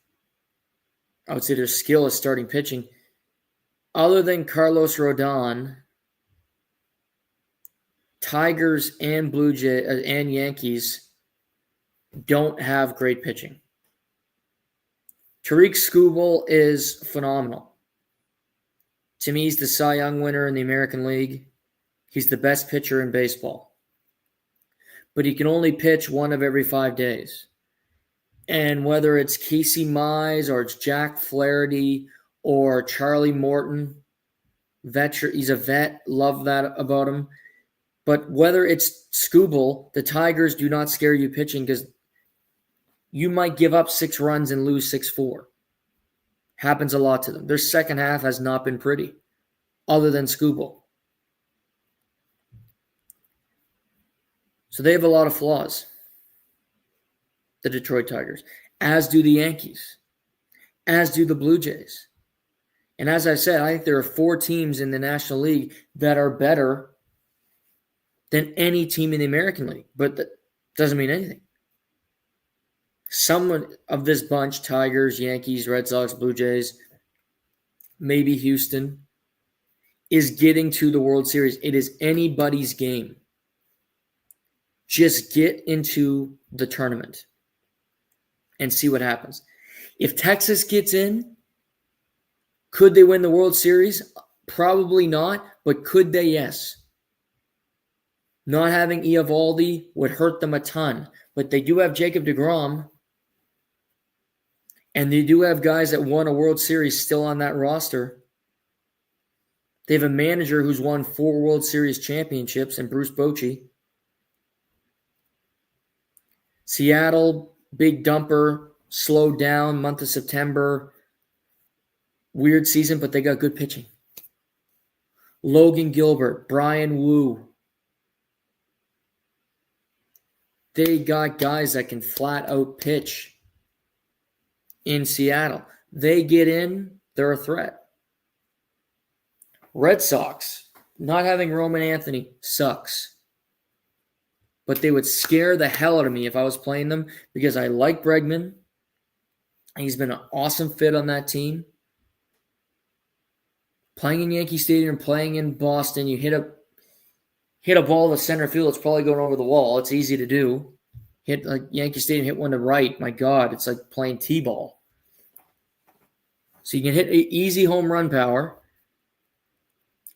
I would say their skill is starting pitching. Other than Carlos Rodon, Tigers and Blue Jays and Yankees don't have great pitching. Tariq Skubal is phenomenal. To me, he's the Cy Young winner in the American League. He's the best pitcher in baseball. But he can only pitch 1 of every 5 days. And whether it's Casey Mize or it's Jack Flaherty or Charlie Morton, he's a vet, love that about him. But whether it's Skubal, the Tigers do not scare you pitching because you might give up 6 runs and lose 6-4. Happens a lot to them. Their second half has not been pretty, other than Skubal. So they have a lot of flaws, the Detroit Tigers, as do the Yankees, as do the Blue Jays. And as I said, I think there are 4 teams in the National League that are better than any team in the American League, but that doesn't mean anything. Some of this bunch, Tigers, Yankees, Red Sox, Blue Jays, maybe Houston, is getting to the World Series. It is anybody's game. Just get into the tournament and see what happens. If Texas gets in, could they win the World Series? Probably not, but could they? Yes. Not having Eovaldi would hurt them a ton, but they do have Jacob deGrom, and they do have guys that won a World Series still on that roster. They have a manager who's won 4 World Series championships in Bruce Bochy. Seattle, big dumper, slowed down month of September. Weird season, but they got good pitching. Logan Gilbert, Brian Wu. They got guys that can flat out pitch in Seattle. They get in, they're a threat. Red Sox, not having Roman Anthony sucks. But they would scare the hell out of me if I was playing them because I like Bregman. He's been an awesome fit on that team. Playing in Yankee Stadium, playing in Boston, you hit a ball to center field, it's probably going over the wall. It's easy to do. Hit like Yankee Stadium, hit one to right. My God, it's like playing T-ball. So you can hit easy home run power.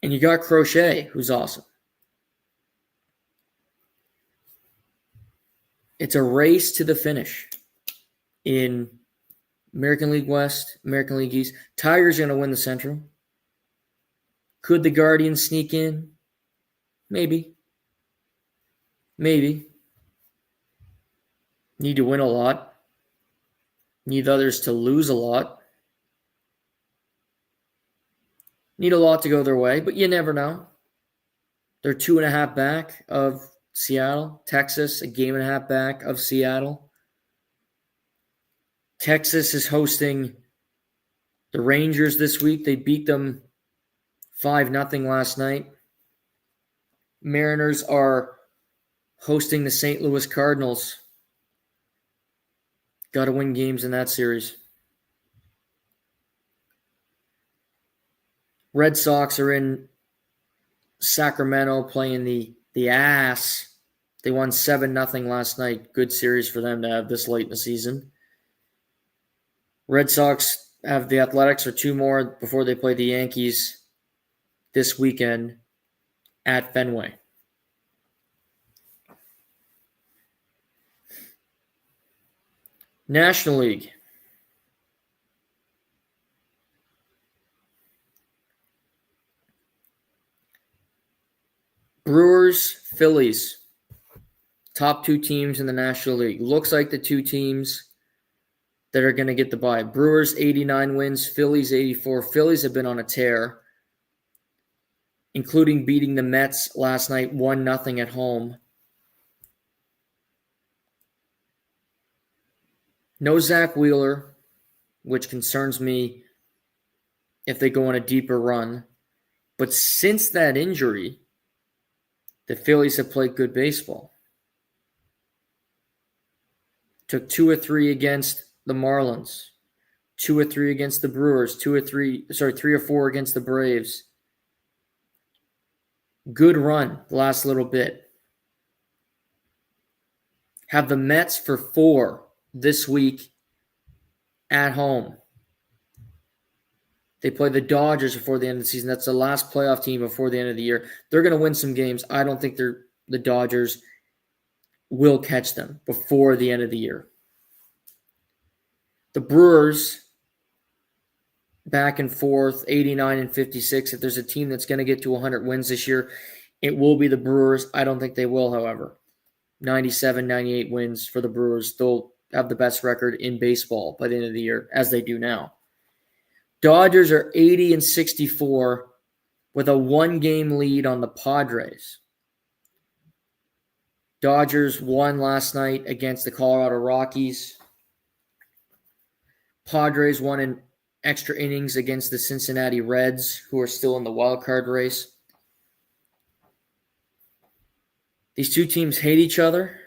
And you got Crochet, who's awesome. It's a race to the finish in American League West, American League East. Tigers are going to win the Central. Could the Guardians sneak in? Maybe. Maybe. Need to win a lot. Need others to lose a lot. Need a lot to go their way, but you never know. They're 2.5 back of Seattle. Texas, 1.5 games back of Seattle. Texas is hosting the Rangers this week. They beat them 5-0 last night. Mariners are hosting the St. Louis Cardinals. Got to win games in that series. Red Sox are in Sacramento playing the ass. They won 7-0 last night. Good series for them to have this late in the season. Red Sox have the Athletics for 2 more before they play the Yankees this weekend at Fenway. National League. Brewers, Phillies. Top 2 teams in the National League. Looks like the 2 teams that are going to get the bye. Brewers 89 wins, Phillies 84. Phillies have been on a tear, including beating the Mets last night 1-0 at home. No Zach Wheeler, which concerns me if they go on a deeper run. But since that injury, the Phillies have played good baseball. Took 2 or 3 against the Marlins, 2 or 3 against the Brewers, 3 or 4 against the Braves. Good run the last little bit. Have the Mets for 4 this week at home. They play the Dodgers before the end of the season. That's the last playoff team before the end of the year. They're going to win some games. I don't think the Dodgers will catch them before the end of the year. The Brewers, back and forth, 89 and 56. If there's a team that's going to get to 100 wins this year, it will be the Brewers. I don't think they will, however. 97, 98 wins for the Brewers. They'll have the best record in baseball by the end of the year, as they do now. Dodgers are 80 and 64 with a 1-game lead on the Padres. Dodgers won last night against the Colorado Rockies. Padres won in extra innings against the Cincinnati Reds, who are still in the wild card race. These two teams hate each other.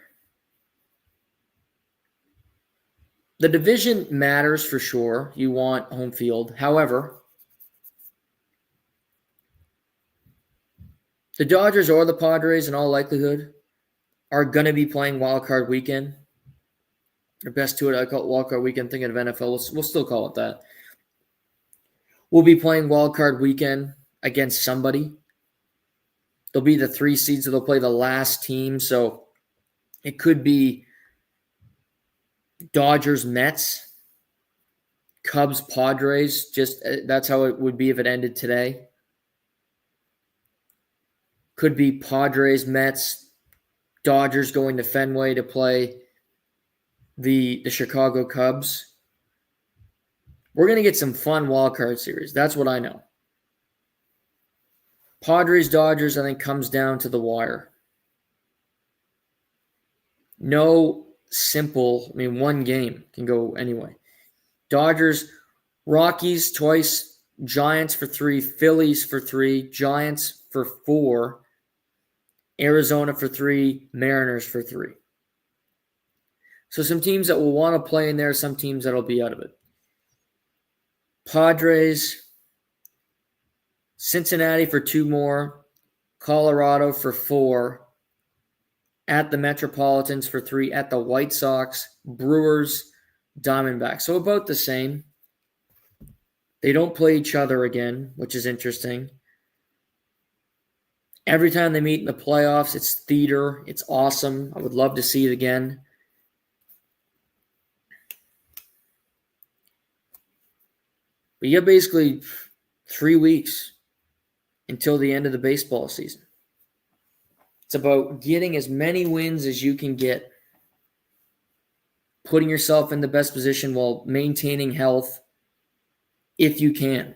The division matters for sure. You want home field. However, the Dodgers or the Padres, in all likelihood, are going to be playing wild card weekend. Or best to it, I call it wild card weekend, thinking of NFL. We'll still call it that. We'll be playing wild card weekend against somebody. They'll be the 3 seeds, so they'll play the last team. So it could be Dodgers, Mets, Cubs, Padres. Just that's how it would be if it ended today. Could be Padres, Mets, Dodgers going to Fenway to play the Chicago Cubs. We're going to get some fun wildcard series. That's what I know. Padres, Dodgers, I think, comes down to the wire. No simple, one game can go anyway. Dodgers, Rockies twice, Giants for 3, Phillies for 3, Giants for 4, Arizona for 3, Mariners for 3. So some teams that will want to play in there, some teams that will be out of it. Padres, Cincinnati for 2 more, Colorado for 4, at the Metropolitans for 3, at the White Sox, Brewers, Diamondbacks. So about the same. They don't play each other again, which is interesting. Every time they meet in the playoffs, it's theater. It's awesome. I would love to see it again. But you have basically 3 weeks until the end of the baseball season. It's about getting as many wins as you can get, putting yourself in the best position while maintaining health if you can.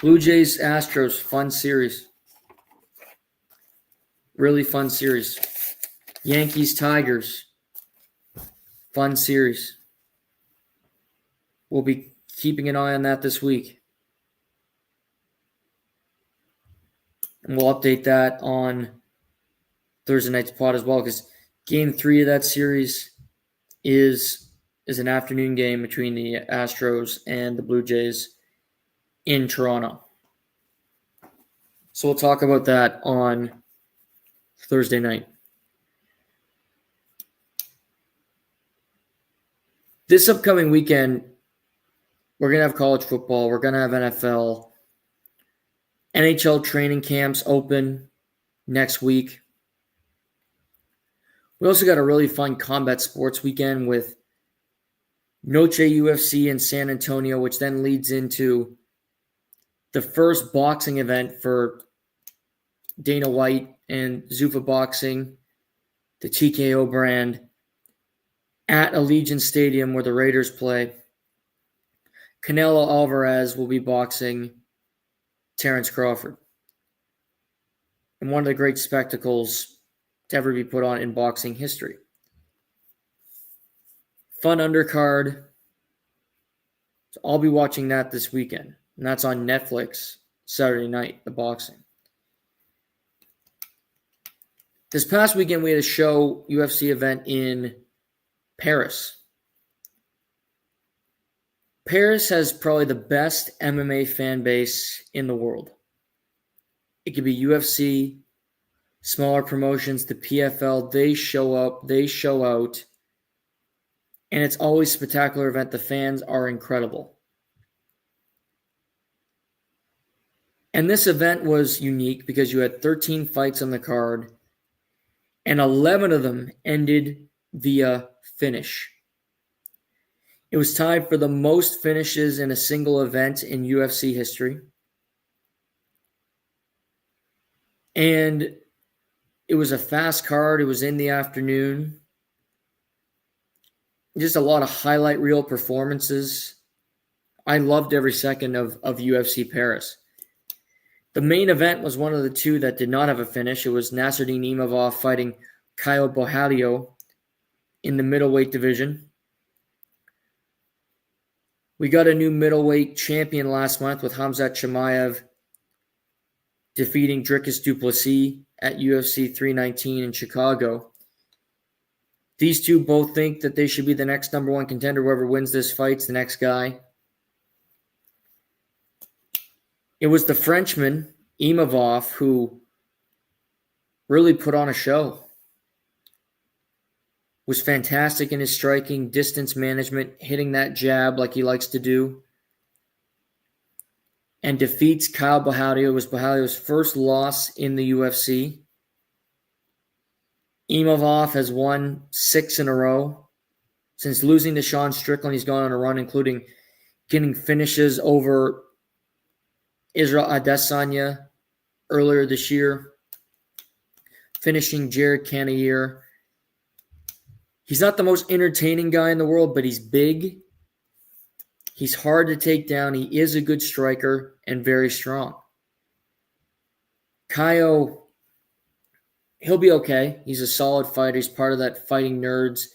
Blue Jays, Astros, fun series. Really fun series. Yankees, Tigers, fun series. We'll be keeping an eye on that this week. And we'll update that on Thursday night's pod as well, because Game 3 of that series is an afternoon game between the Astros and the Blue Jays in Toronto. So we'll talk about that on Thursday night. This upcoming weekend, we're going to have college football. We're going to have NFL. NHL training camps open next week. We also got a really fun combat sports weekend with Noche UFC in San Antonio, which then leads into the first boxing event for Dana White and Zuffa Boxing, the TKO brand, at Allegiant Stadium where the Raiders play. Canelo Alvarez will be boxing Terrence Crawford. And one of the great spectacles to ever be put on in boxing history. Fun undercard. So I'll be watching that this weekend. And that's on Netflix Saturday night, the boxing. This past weekend, we had a show UFC event in Paris. Paris has probably the best MMA fan base in the world. It could be UFC, smaller promotions, the PFL. They show up, they show out, and it's always a spectacular event. The fans are incredible. And this event was unique because you had 13 fights on the card, and 11 of them ended via finish. It was tied for the most finishes in a single event in UFC history. And it was a fast card. It was in the afternoon. Just a lot of highlight reel performances. I loved every second of UFC Paris. The main event was one of the two that did not have a finish. It was Nasruddin Imavov fighting Caio Borralho in the middleweight division. We got a new middleweight champion last month with Khamzat Chimaev defeating Dricus du Plessis at UFC 319 in Chicago. These two both think that they should be the next number one contender. Whoever wins this fight's the next guy. It was the Frenchman, Imavov, who really put on a show. Was fantastic in his striking, distance management, hitting that jab like he likes to do. And defeats Caio Borralho. It was Borralho's first loss in the UFC. Imavov has won 6 in a row. Since losing to Sean Strickland, he's gone on a run, including getting finishes over Israel Adesanya earlier this year, finishing Jared Cannonier. He's not the most entertaining guy in the world, but he's big. He's hard to take down. He is a good striker and very strong. Caio, he'll be okay. He's a solid fighter. He's part of that Fighting Nerds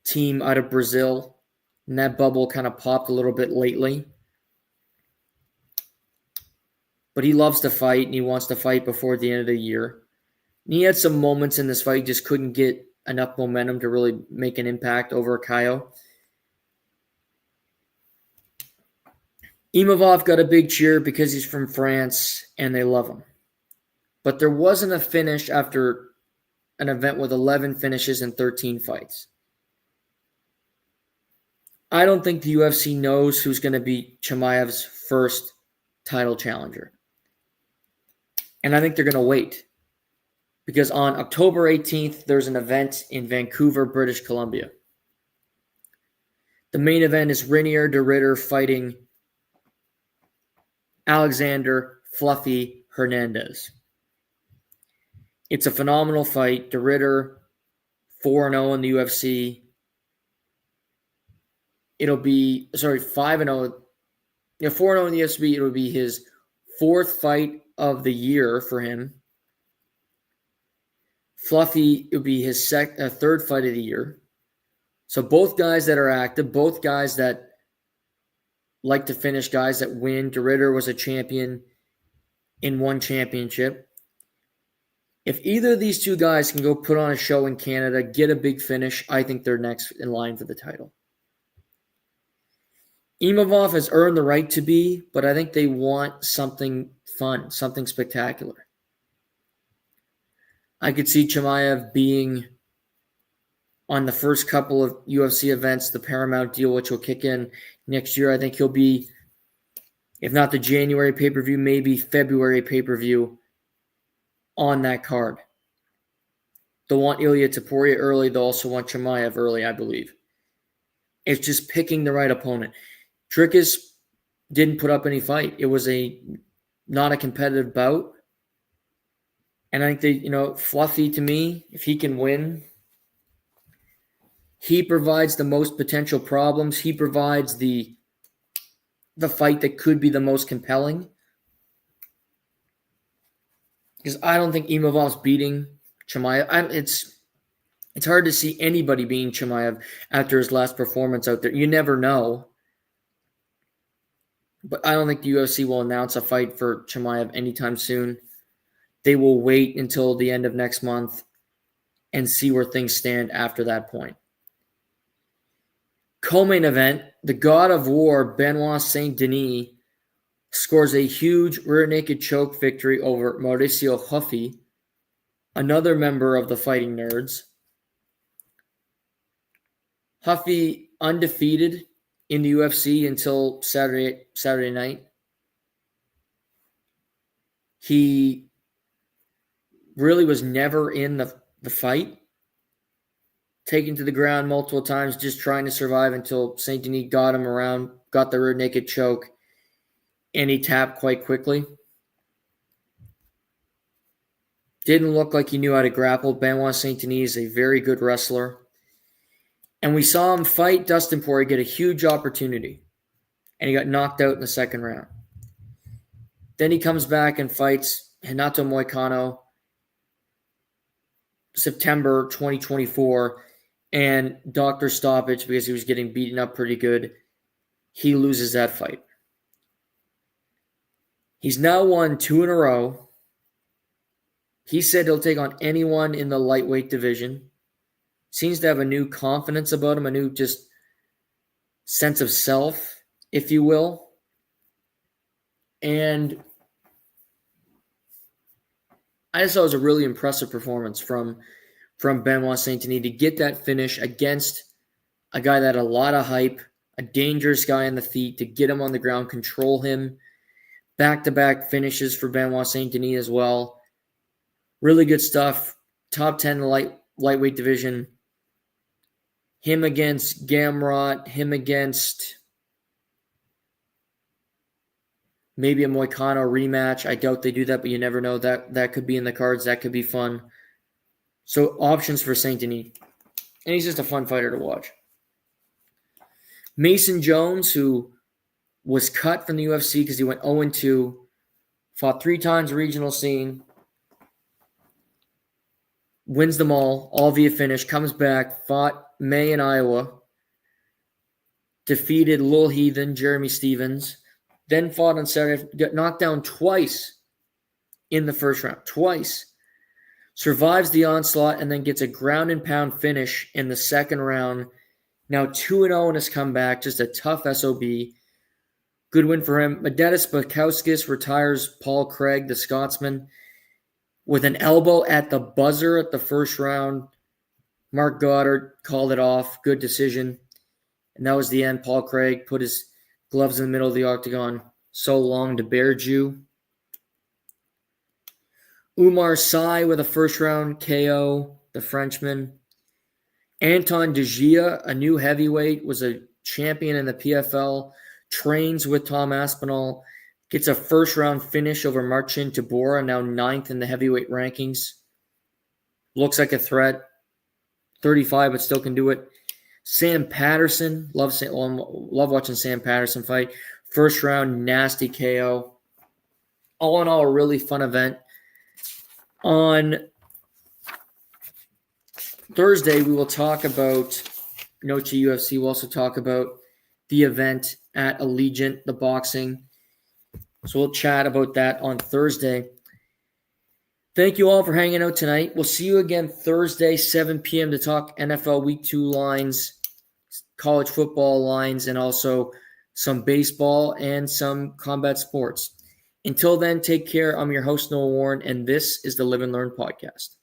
team out of Brazil. And that bubble kind of popped a little bit lately. But he loves to fight, and he wants to fight before the end of the year. And he had some moments in this fight, he just couldn't get enough momentum to really make an impact over Caio. Imavov got a big cheer because he's from France and they love him. But there wasn't a finish after an event with 11 finishes and 13 fights. I don't think the UFC knows who's going to be Chimaev's first title challenger. And I think they're going to wait. Because on October 18th, there's an event in Vancouver, British Columbia. The main event is Reinier de Ridder fighting Alexander Fluffy Hernandez. It's a phenomenal fight. De Ridder, 4-0 in the UFC. It'll be, 5-0. 4-0 in the UFC. It'll be his 4th fight of the year for him. Fluffy, it would be his 3rd fight of the year. So both guys that are active, both guys that like to finish, guys that win. De Ridder was a champion in one championship. If either of these two guys can go put on a show in Canada, get a big finish, I think they're next in line for the title. Imavov has earned the right to be, but I think they want something fun, something spectacular. I could see Chimaev being on the first couple of UFC events, the Paramount deal, which will kick in next year. I think he'll be, if not the January pay-per-view, maybe February pay-per-view on that card. They'll want Ilya Topuria early. They'll also want Chimaev early, I believe. It's just picking the right opponent. Dricus didn't put up any fight. It was not a competitive bout. And I think Fluffy, to me, if he can win, he provides the most potential problems. He provides the fight that could be the most compelling. Because I don't think Imavov's beating Chimaev. It's hard to see anybody beating Chimaev after his last performance out there. You never know. But I don't think the UFC will announce a fight for Chimaev anytime soon. They will wait until the end of next month and see where things stand after that point. Co-main event, the God of War, Benoit Saint-Denis, scores a huge rear naked choke victory over Mauricio Huffy, another member of the Fighting Nerds. Huffy undefeated in the UFC until Saturday night. He really was never in the fight. Taken to the ground multiple times, just trying to survive until Saint Denis got him around, got the rear naked choke, and he tapped quite quickly. Didn't look like he knew how to grapple. Benoit Saint Denis is a very good wrestler. And we saw him fight Dustin Poirier, get a huge opportunity. and he got knocked out in the second round. Then he comes back and fights Renato Moicano September 2024, and doctor stoppage because he was getting beaten up pretty good. He loses that fight. He's now won 2 in a row. He said he'll take on anyone in the lightweight division. Seems to have a new confidence about him, a new just sense of self, if you will. And I just thought it was a really impressive performance from Benoit Saint-Denis to get that finish against a guy that had a lot of hype, a dangerous guy on the feet, to get him on the ground, control him. Back-to-back finishes for Benoit Saint-Denis as well. Really good stuff. Top 10 in the lightweight division. Him against Gamrot. Him against maybe a Moicano rematch. I doubt they do that, but you never know. That could be in the cards. That could be fun. So options for Saint-Denis. And he's just a fun fighter to watch. Mason Jones, who was cut from the UFC because he went 0-2, fought 3 times regional scene, wins them all via finish, comes back, fought May in Iowa, defeated Lil Heathen, Jeremy Stevens, then fought on Saturday, got knocked down twice in the first round, twice. Survives the onslaught and then gets a ground and pound finish in the second round. Now 2-0 in his comeback, just a tough SOB. Good win for him. Medettis Bakauskas retires Paul Craig, the Scotsman, with an elbow at the buzzer at the first round. Mark Goddard called it off. Good decision. And that was the end. Paul Craig put his gloves in the middle of the octagon. So long to bear Jew. Umar Sy with a first-round KO, the Frenchman. Anton De Gia, a new heavyweight, was a champion in the PFL, trains with Tom Aspinall, gets a first-round finish over Marcin Tybura, now 9th in the heavyweight rankings. Looks like a threat. 35, but still can do it. Sam Patterson, love watching Sam Patterson fight. First-round, nasty KO. All in all, a really fun event. On Thursday, we will talk about Noche UFC. We'll also talk about the event at Allegiant, the boxing. So we'll chat about that on Thursday. Thank you all for hanging out tonight. We'll see you again Thursday, 7 p.m. to talk NFL Week 2 lines, college football lines, and also some baseball and some combat sports. Until then, take care. I'm your host, Noah Warren, and this is the Live and Learn podcast.